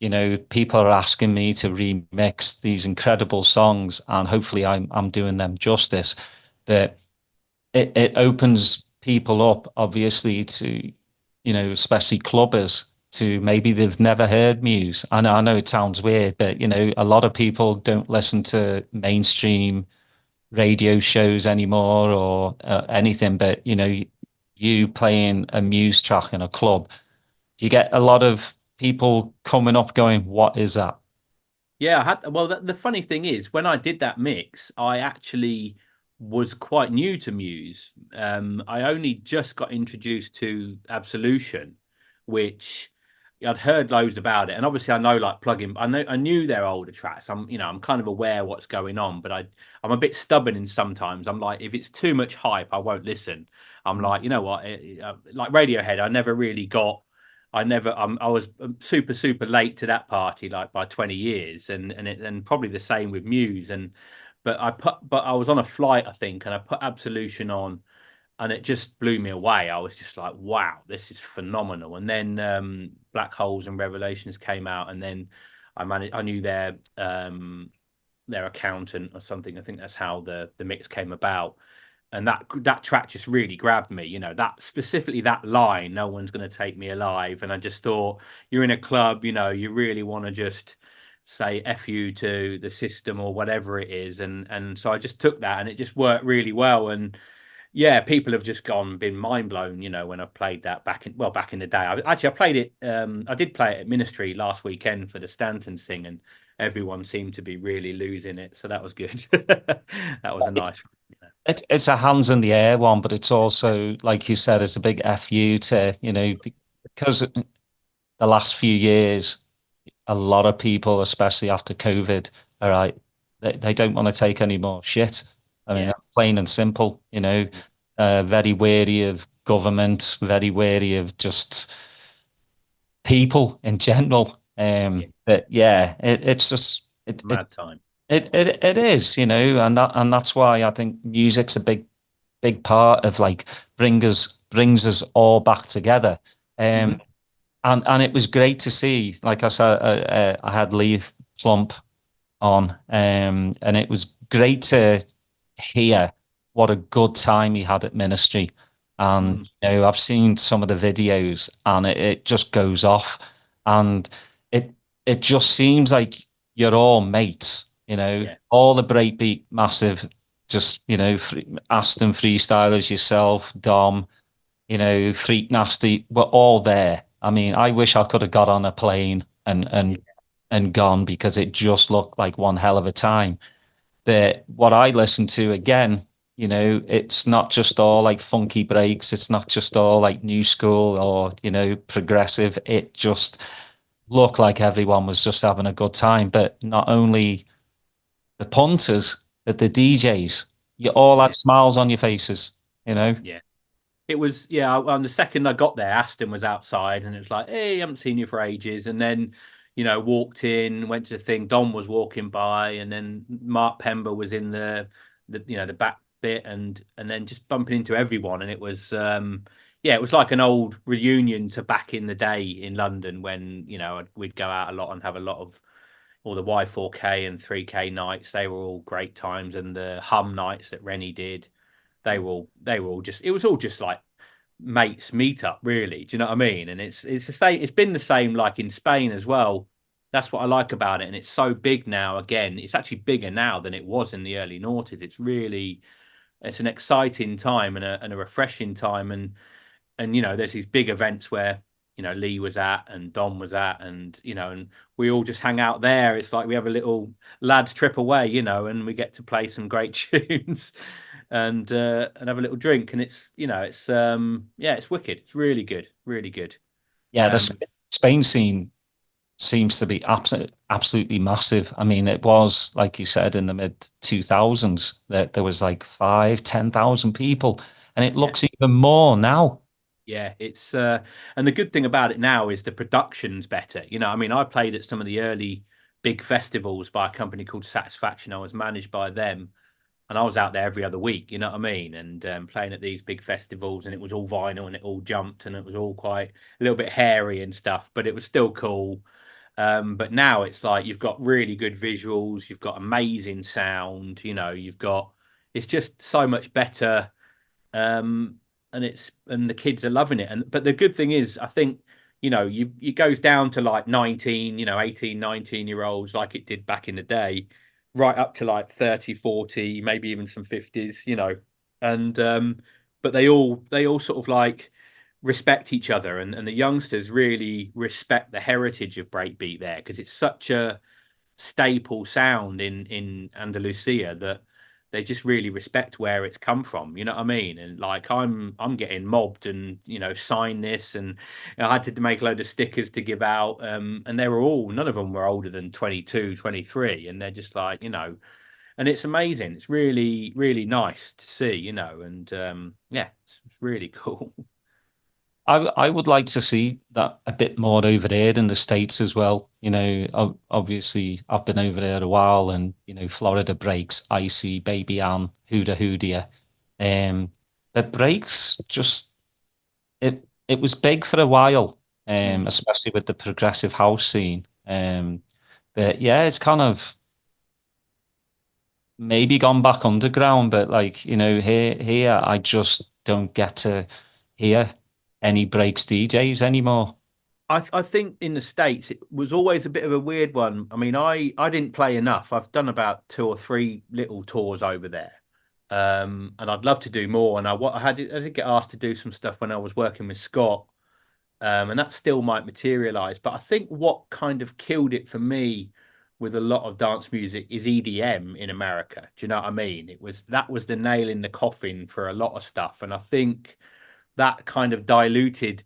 people are asking me to remix these incredible songs, and hopefully I'm doing them justice. That it opens people up, obviously, to, especially clubbers, to maybe they've never heard Muse. I know it sounds weird, but a lot of people don't listen to mainstream radio shows anymore or anything. But you playing a Muse track in a club, you get a lot of people coming up going, "What is that?" Yeah, I had. Well, the funny thing is, when I did that mix, I actually was quite new to Muse. I only just got introduced to Absolution, which I'd heard loads about it, and obviously I know like plugin. I knew their older tracks. I'm kind of aware what's going on, but I'm a bit stubborn in sometimes. I'm like, if it's too much hype, I won't listen. I'm like, you know what, like Radiohead, I never really got. I was super super late to that party, like by 20 years, and probably the same with Muse. But I was on a flight, I think, and I put Absolution on, and it just blew me away. I was just like, wow, this is phenomenal. And then Black Holes and Revelations came out, and then I knew their accountant or something. I think that's how the mix came about. And that track just really grabbed me, that specifically that line, "No one's going to take me alive." And I just thought, you're in a club, you really want to just say F you to the system or whatever it is. And so I just took that, and it just worked really well. And yeah, people have just been mind blown, when I played that back in the day. I played it. I did play it at Ministry last weekend for the Stanton thing, and everyone seemed to be really losing it. So that was good. That was a nice. It's a hands in the air one, but it's also, like you said, it's a big FU to, because the last few years, a lot of people, especially after COVID, all right, they don't want to take any more shit. I mean, that's plain and simple, very wary of government, very wary of just people in general. But yeah, it's just Mad time. It is, and that's why I think music's a big part of like brings us all back together. And it was great to see. Like I said, I had Lee Plump on, and it was great to hear what a good time he had at Ministry. And I've seen some of the videos, and it just goes off, and it just seems like you're all mates. All the breakbeat massive, just Aston freestylers, yourself, Dom, Freak Nasty, we're all there. I mean, I wish I could have got on a plane and gone, because it just looked like one hell of a time. But what I listen to again, it's not just all like funky breaks. It's not just all like new school or, progressive. It just looked like everyone was just having a good time. But not only the punters, but the DJs, you all had smiles on your faces, Yeah. It was, on the second I got there, Aston was outside, and it was like, "Hey, I haven't seen you for ages." And then, walked in, went to the thing, Dom was walking by, and then Mark Pember was in the back bit, and then just bumping into everyone. And it was, it was like an old reunion to back in the day in London when, we'd go out a lot and have a lot of all the Y4K and 3K nights. They were all great times. And the Hum nights that Rennie did, they were all just, it was all just like mates meet up, really. Do you know what I mean? And it's the same. It's been the same like in Spain as well. That's what I like about it. And it's so big now. Again, it's actually bigger now than it was in the early noughties. It's an exciting time and a refreshing time. And there's these big events where Lee was at and Dom was at, and and we all just hang out there. It's like we have a little lads trip away, and we get to play some great tunes and have a little drink. And it's it's wicked. It's really good, really good. Yeah, the Spain scene seems to be absolutely massive. I mean, it was, like you said, in the mid 2000s that there was like 5,000-10,000 people, and it looks even more now. Yeah, it's and the good thing about it now is the production's better. You know, I mean, I played at some of the early big festivals by a company called Satisfaction. I was managed by them, and I was out there every other week. You know what I mean? And playing at these big festivals, and it was all vinyl, and it all jumped, and it was all quite a little bit hairy and stuff, but it was still cool. But now it's like you've got really good visuals, you've got amazing sound. You know, it's just so much better. And the kids are loving it. But the good thing is, I think, you know, it goes down to like 19, 18, 19-year olds like it did back in the day, right up to like 30, 40, maybe even some 50s, and but they all sort of like respect each other, and the youngsters really respect the heritage of breakbeat there, because it's such a staple sound in Andalusia that they just really respect where it's come from. You know what I mean? And like I'm getting mobbed and sign this, and I had to make a load of stickers to give out. And they were none of them were older than 22, 23, and they're just like, and it's amazing. It's really, really nice to see, and yeah, it's really cool. I would like to see that a bit more over there in the States as well. Obviously I've been over there a while, and Florida breaks, Icy, Baby Ann, Hooda Hoodia. The breaks just it was big for a while, especially with the progressive house scene. But yeah, it's kind of maybe gone back underground, but like, here I just don't get to hear any breaks DJs anymore. I think in the States it was always a bit of a weird one. I mean, I didn't play enough. I've done about 2 or 3 little tours over there, and I'd love to do more. And I did get asked to do some stuff when I was working with Scott, and that still might materialize. But I think what kind of killed it for me with a lot of dance music is EDM in America. Do you know what I mean? That was the nail in the coffin for a lot of stuff, and I think that kind of diluted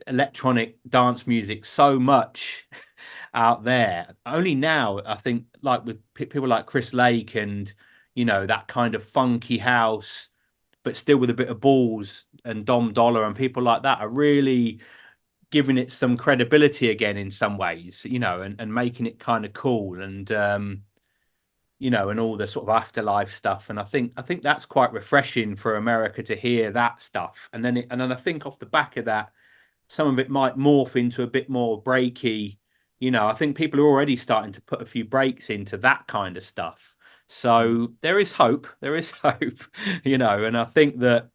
electronic dance music so much out there. Only now, I think, like with people like Chris Lake and that kind of funky house, but still with a bit of balls, and Dom Dollar and people like that are really giving it some credibility again in some ways, and making it kind of cool, and and all the sort of afterlife stuff. And I think that's quite refreshing for America to hear that stuff. And then I think off the back of that, some of it might morph into a bit more breaky. I think people are already starting to put a few breaks into that kind of stuff. So there is hope. There is hope, and I think that,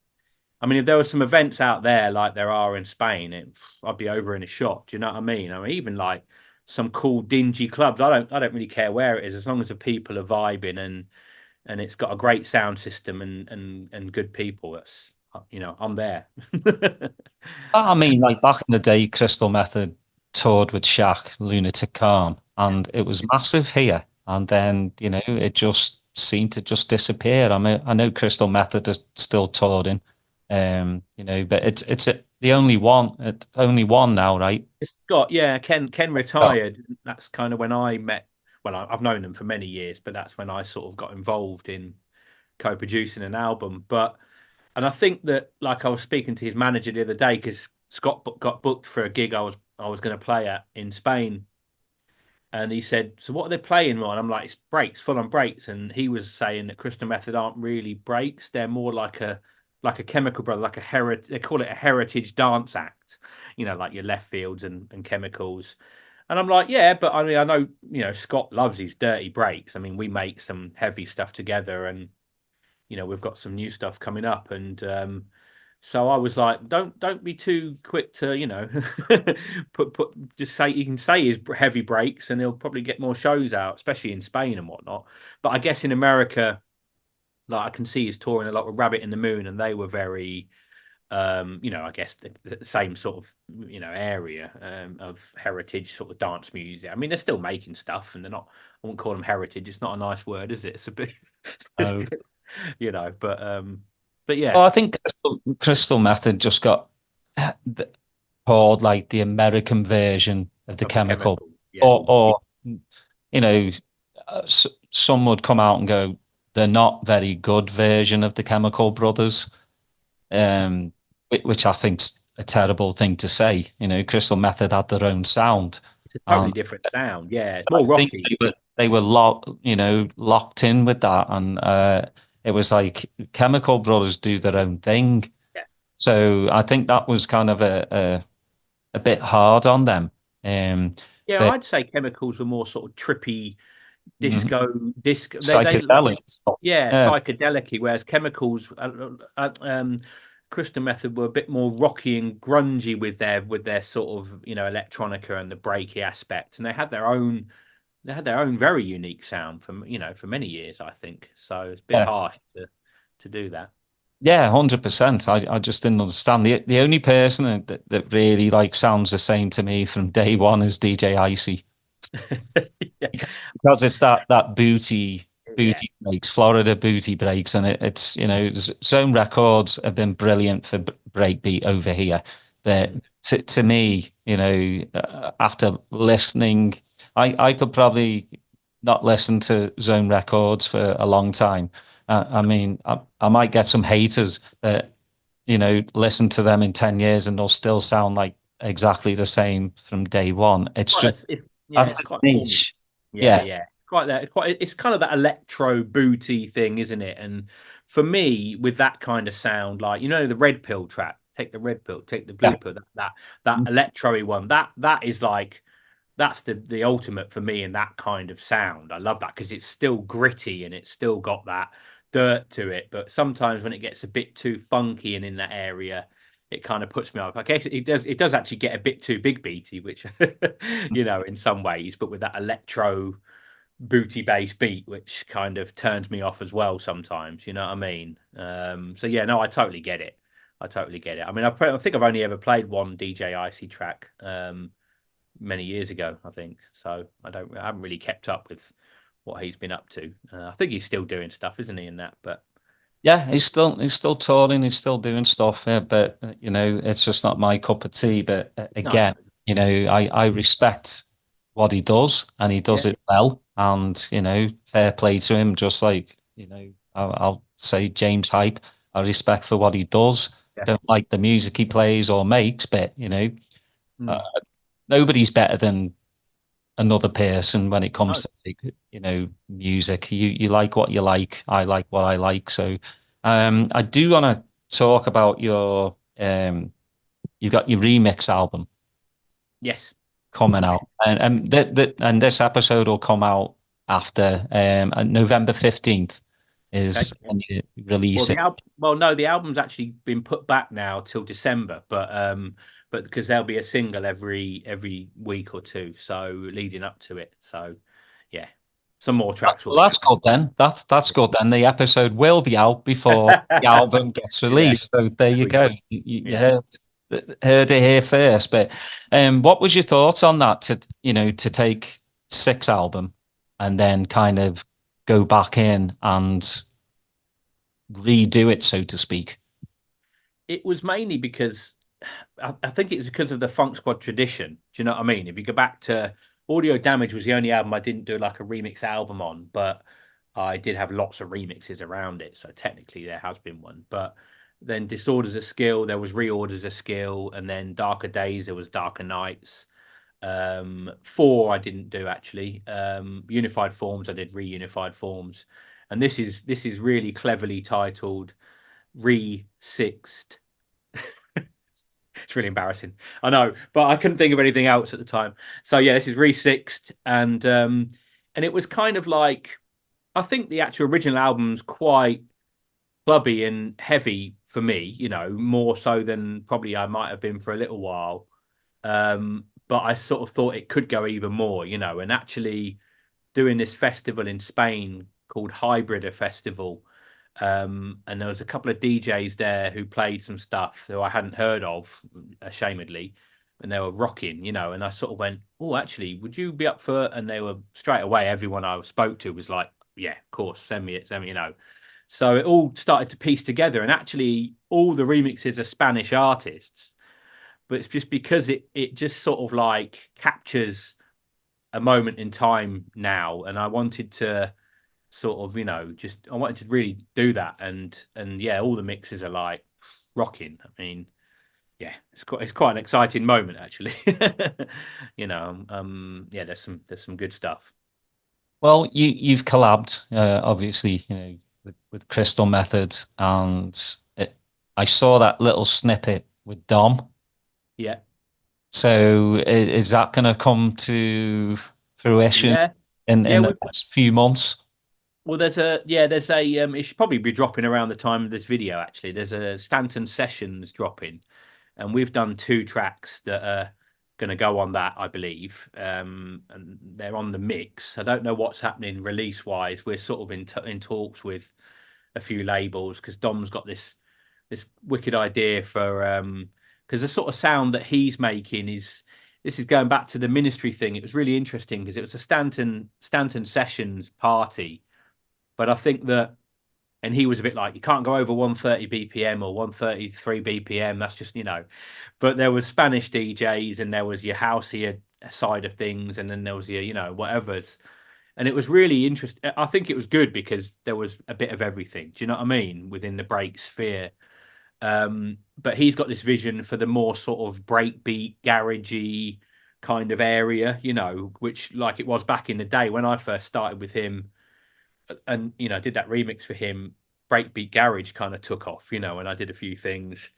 I mean, if there were some events out there like there are in Spain, I'd be over in a shot. Do you know what I mean? I mean, even like some cool dingy clubs. I don't really care where it is, as long as the people are vibing and it's got a great sound system and good people. That's I'm there. I mean, like back in the day, Crystal Method toured with Shaq, Lunatic Calm, and it was massive here. And then, it just seemed to just disappear. I know Crystal Method is still touring, but it's the only one. It's only one now, right? It's got, yeah. Ken retired. Oh. That's kind of when I met. Well, I've known them for many years, but that's when I sort of got involved in co-producing an album. And I think that, like, I was speaking to his manager the other day, because Scott got booked for a gig I was going to play at in Spain, and he said, "So what are they playing on?" I'm like, "It's breaks, full on breaks." And he was saying that Crystal Method aren't really breaks; they're more like a Chemical Brother, like a heritage. They call it a heritage dance act, like your Left Fields and Chemicals. And I'm like, yeah, but I mean, I know, Scott loves his dirty breaks. I mean, we make some heavy stuff together, and we've got some new stuff coming up. And so I was like, don't be too quick to, just say, you can say his heavy breaks, and he'll probably get more shows out, especially in Spain and whatnot. But I guess in America, like, I can see he's touring a lot with Rabbit in the Moon, and they were very, I guess the same sort of, area of heritage sort of dance music. I mean, they're still making stuff, and they're not. I wouldn't call them heritage. It's not a nice word, is it? It's a bit, Oh. but yeah. Well, I think Crystal Method just got called like the American version of the Chemical. Yeah. Or some would come out and go, they're not very good version of the Chemical Brothers. which I think's a terrible thing to say. Crystal Method had their own sound. It's a totally different sound. Yeah, it's I more think rocky. they were locked in with that, and it was like Chemical Brothers do their own thing. Yeah. So I think that was kind of a bit hard on them. Yeah, But I'd say Chemicals were more sort of trippy, mhm, disco. psychedelic stuff. Yeah, Yeah, psychedelic. Whereas Chemicals, Crystal Method were a bit more rocky and grungy with their sort of electronica and the breaky aspect, and they had their own very unique sound for many years, I think. So it's a bit yeah, harsh to do that. yeah, 100%. I just didn't understand. The only person that really like sounds the same to me from day one is DJ Icy. Yeah, Because it's that booty yeah. breaks, Florida booty breaks, and it's Zone Records have been brilliant for breakbeat over here. But Mm. to me, after listening, I could probably not listen to Zone Records for a long time. I mean, I might get some haters, but listen to them in 10 years and they'll still sound like exactly the same from day one. It's Quite just a, it, yeah, that's it's just quite formal. niche. Yeah, Yeah. yeah. Quite that. It's kind of that electro booty thing, isn't it? And for me, with that kind of sound, like the red pill track, take the red pill, take the Yeah. blue pill, that electro-y one, that is like that's the ultimate for me in that kind of sound. I love that because it's still gritty and it's still got that dirt to it. But sometimes when it gets a bit too funky and in that area, it kind of puts me off. I guess it does actually get a bit too big beaty, which in some ways, but with that electro booty bass beat, which kind of turns me off as well sometimes. You know what I mean? So yeah, no, I totally get it. I totally get it. I mean, I think I've only ever played one DJ Icy track many years ago, I think. So I haven't really kept up with what he's been up to. I think he's still doing stuff, isn't he? In that, but Yeah, he's still touring, he's still doing stuff, but it's just not my cup of tea. But no, again, I respect what he does, and he does yeah, it well. And fair play to him. Just like I'll say James Hype, I respect for what he does. yeah. Don't like the music he plays or makes, but uh, Mm. nobody's better than another person when it No, comes to like, music. You like what you like. I like what I like. So I do want to talk about you've got your remix album yes, coming yeah, out, and this episode will come out after November 15th okay. is Yeah. when you Well, release it. no, the album's actually been put back now till December, but because there'll be a single every week or two, so leading up to it. So, yeah, some more tracks will Well, be that's good then. That's good then. The episode will be out before the coming. album gets Yeah, released. So there there you we go. go. You Yeah. heard it here first. But what was your thoughts on that? To take six album and then kind of go back in and redo it, so to speak. It was mainly because I think it was because of the Funk Squad tradition. Do you know what I mean? If you go back to Audio Damage was the only album I didn't do like a remix album on, but I did have lots of remixes around it. So technically there has been one. But then Disorders of Skill, there was Reorders of Skill, and then Darker Days, there was Darker Nights. Four I didn't do actually. Unified Forms, I did reunified forms. And this is really cleverly titled Resixed. It's really embarrassing. I know, but I couldn't think of anything else at the time. So yeah, this is Resixed, and it was kind of like I think the actual original album's quite clubby and heavy for me, more so than probably I might have been for a little while. But I sort of thought it could go even more, and actually doing this festival in Spain called Hybrida Festival. And there was a couple of DJs there who played some stuff who I hadn't heard of, ashamedly, and they were rocking, and I sort of went, oh, actually, would you be up for it? And they were straight away, everyone I spoke to was like, yeah, of course, send me it. So it all started to piece together, and actually all the remixes are Spanish artists, but it's just because it just sort of like captures a moment in time now, and I wanted to sort of just I wanted to really do that, and yeah, all the mixes are like rocking. I mean, yeah, it's quite an exciting moment actually. Yeah, there's some good stuff. Well, you've collabed, obviously, with Crystal Method, and I saw that little snippet with Dom. Yeah, So is that going to come to fruition yeah, in yeah. the next few months? Well, there's a it should probably be dropping around the time of this video. Actually, there's a Stanton Sessions dropping, and we've done 2 tracks that are going to go on that, I believe. And they're on the mix. I don't know what's happening release wise. We're sort of in talks with a few labels because Dom's got this wicked idea for because the sort of sound that he's making is, this is going back to the Ministry thing. It was really interesting because it was a Stanton Sessions party, but I think that, and he was a bit like, you can't go over 130 BPM or 133 BPM. That's just, but there was Spanish DJs and there was your houseier side of things. And then there was your, whatever's. And it was really interesting. I think it was good because there was a bit of everything. Do you know what I mean? Within the break sphere. But he's got this vision for the more sort of breakbeat, garagey kind of area, which like it was back in the day when I first started with him and did that remix for him. Breakbeat garage kind of took off, and I did a few things,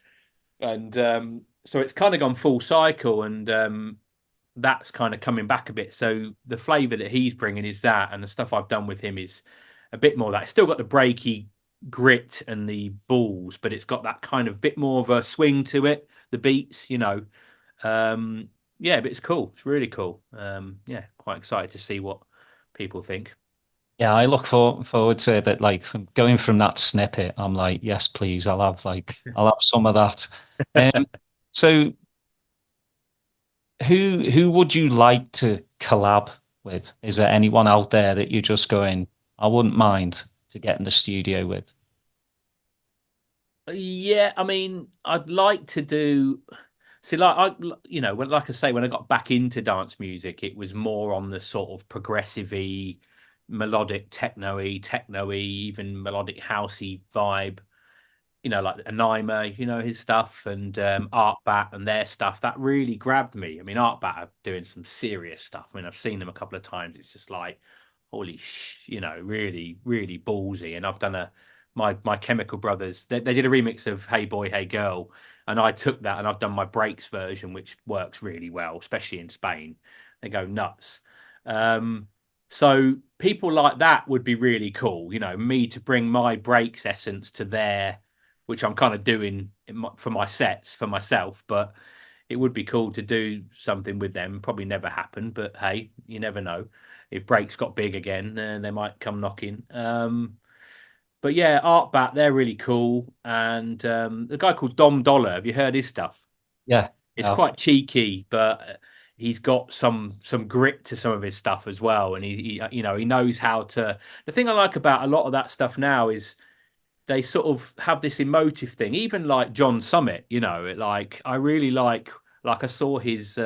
and so it's kind of gone full cycle, and that's kind of coming back a bit. So the flavor that he's bringing is that, and the stuff I've done with him is a bit more that. It's still got the breaky grit and the balls, but it's got that kind of bit more of a swing to it. The beats, yeah, but it's cool. It's really cool. Yeah, quite excited to see what people think. Yeah, I look forward to it. But like going from that snippet, I'm like, yes, please. I'll have some of that. So who would you like to collab with? Is there anyone out there that you're just going, I wouldn't mind to get in the studio with? Yeah, I mean, I'd like to do. See, like like I say, when I got back into dance music, it was more on the sort of progressive-y, melodic, techno-y, even melodic housey vibe. Like Anima, his stuff, and Art Bat and their stuff. That really grabbed me. I mean, Art Bat are doing some serious stuff. I mean, I've seen them a couple of times. It's just like, holy really, really ballsy. And I've done my Chemical Brothers. They did a remix of Hey Boy, Hey Girl, and I took that and I've done my breaks version, which works really well, especially in Spain. They go nuts. So people like that would be really cool. Me to bring my breaks essence to their, which I'm kind of doing for my sets for myself, but it would be cool to do something with them. Probably never happen, but hey, you never know. If breaks got big again, they might come knocking. But yeah, Art Bat, they're really cool. And the guy called Dom Dollar, have you heard his stuff? Yeah, It's quite cheeky, but he's got some grit to some of his stuff as well. And he knows how to. The thing I like about a lot of that stuff now is they sort of have this emotive thing. Even like John Summit, like I really like I saw his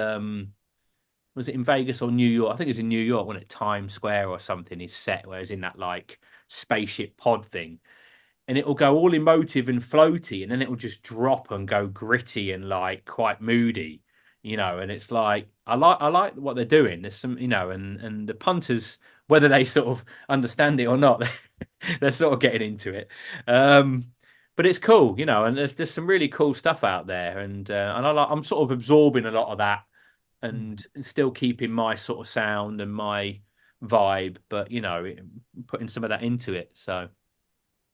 was it in Vegas or New York? I think it was in New York, when at Times Square or something, his set where it's in that like spaceship pod thing. And it will go all emotive and floaty, and then it will just drop and go gritty and like quite moody, and it's like I like what they're doing. There's some, and the punters, whether they sort of understand it or not, they're sort of getting into it. But it's cool, and there's some really cool stuff out there, and I'm sort of absorbing a lot of that and still keeping my sort of sound and my vibe, but putting some of that into it. So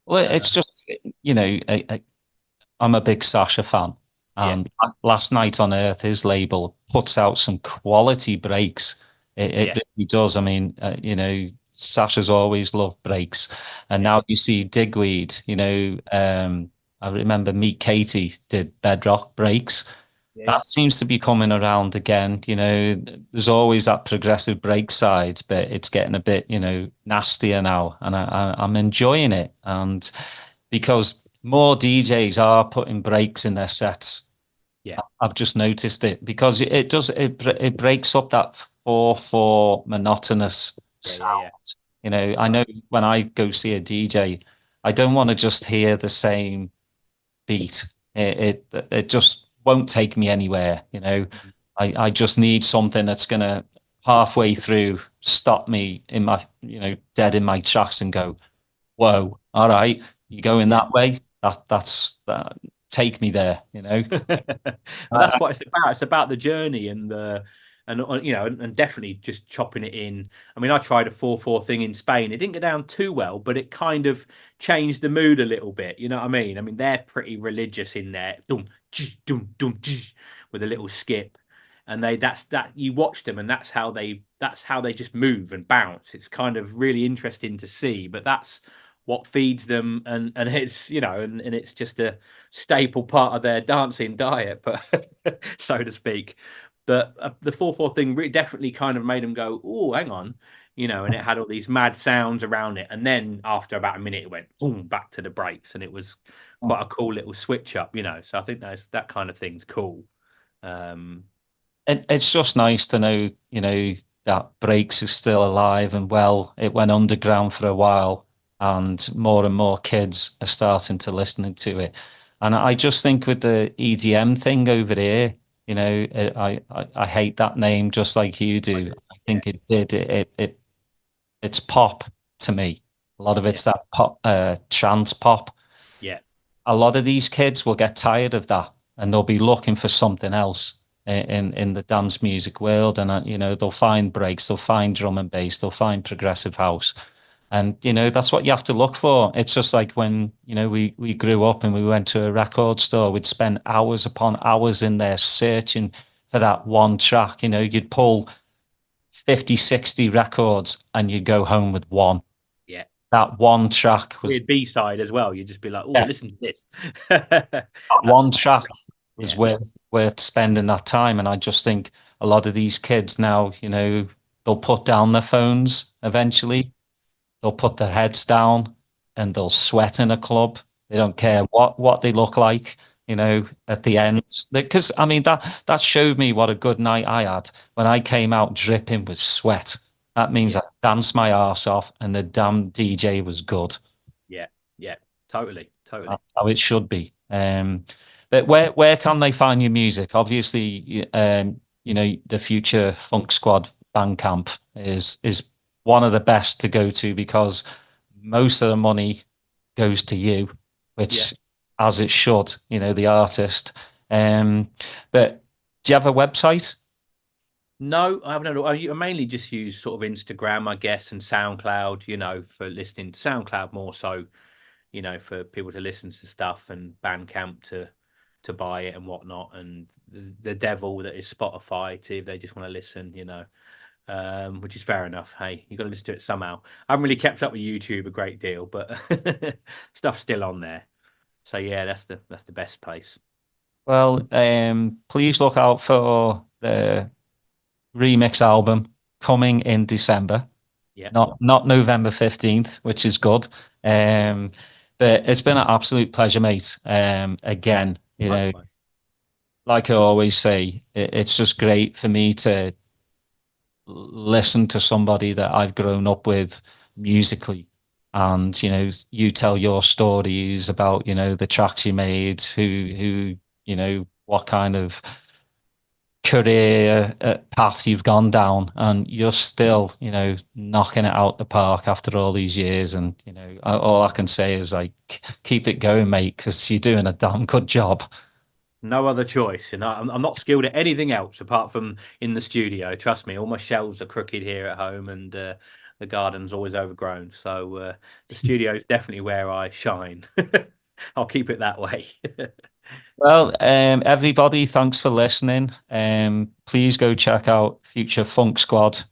well, it's just I'm a big Sasha fan, yeah, and last night on Earth, his label puts out some quality breaks. It yeah, really does. I mean, Sasha's always loved breaks, and yeah, now you see Digweed. I remember Meet Katie did Bedrock breaks. yeah, That seems to be coming around again. There's always that progressive break side, but it's getting a bit, nastier now, and I'm enjoying it. And because more DJs are putting breaks in their sets, yeah, I've just noticed it because it breaks up that 4/4 monotonous yeah, yeah, sound. I know when I go see a DJ, I don't want to just hear the same beat. It just won't take me anywhere. I just need something that's gonna halfway through stop me in my dead in my tracks and go, whoa, all right, you going that way? That take me there. But that's what it's about. It's about the journey and and definitely just chopping it in. I mean, I tried a 4/4 thing in Spain. It didn't go down too well, but it kind of changed the mood a little bit. You know what I mean? I mean, they're pretty religious in there, dum, dum, dum, with a little skip, and that's that. You watch them, and that's how they just move and bounce. It's kind of really interesting to see, but that's what feeds them, and it's and it's just a staple part of their dancing diet, but so to speak. But the 4/4 thing really definitely kind of made them go, oh, hang on, and it had all these mad sounds around it. And then after about a minute, it went boom back to the breaks, and it was quite a cool little switch up. So I think that kind of thing's cool. It's just nice to know, that breaks is still alive and well. It went underground for a while, and more kids are starting to listen to it. And I just think with the EDM thing over here, I hate that name just like you do. I think it's pop to me. A lot of it's that pop, trance pop. Yeah. A lot of these kids will get tired of that, and they'll be looking for something else in the dance music world. And they'll find breaks, they'll find drum and bass, they'll find progressive house. And that's what you have to look for. It's just like when we grew up and we went to a record store, we'd spend hours upon hours in there searching for that one track. You'd pull 50, 60 records and you'd go home with one. Yeah. That one track was weird B-side as well. You'd just be like, oh, listen to this. That one track was worth spending that time. And I just think a lot of these kids now, they'll put down their phones eventually. They'll put their heads down and they'll sweat in a club. They don't care what they look like, at the end. Because I mean that showed me what a good night I had when I came out dripping with sweat. That means I danced my arse off and the damn DJ was good. Yeah, totally. That's how it should be. But where can they find your music? Obviously, the Future Funk Squad Bandcamp is one of the best to go to because most of the money goes to you, which as it should, the artist. But do you have a website? No, I haven't. I mainly just use sort of Instagram, I guess, and SoundCloud, for listening to SoundCloud more so, for people to listen to stuff, and Bandcamp to buy it and whatnot, and the devil that is Spotify if they just want to listen, which is fair enough. Hey, you got to listen to it somehow. I haven't really kept up with YouTube a great deal, but stuff's still on there. So yeah, that's the best place. Well, please look out for the remix album coming in December. Yeah, not November 15th, which is good. But it's been an absolute pleasure, mate. Again, like I always say, it's just great for me to listen to somebody that I've grown up with musically, and you tell your stories about the tracks you made, who what kind of career path you've gone down, and you're still knocking it out the park after all these years. And all I can say is like, keep it going, mate, because you're doing a damn good job. No other choice, and I'm not skilled at anything else apart from in the studio. Trust me, all my shelves are crooked here at home, and the garden's always overgrown. So the studio is definitely where I shine. I'll keep it that way. Well, everybody, thanks for listening. Please go check out Future Funk Squad.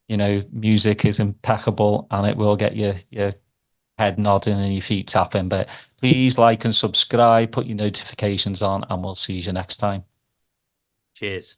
Music is impeccable, and it will get your head nodding and your feet tapping. But please like and subscribe, put your notifications on, and we'll see you next time. Cheers.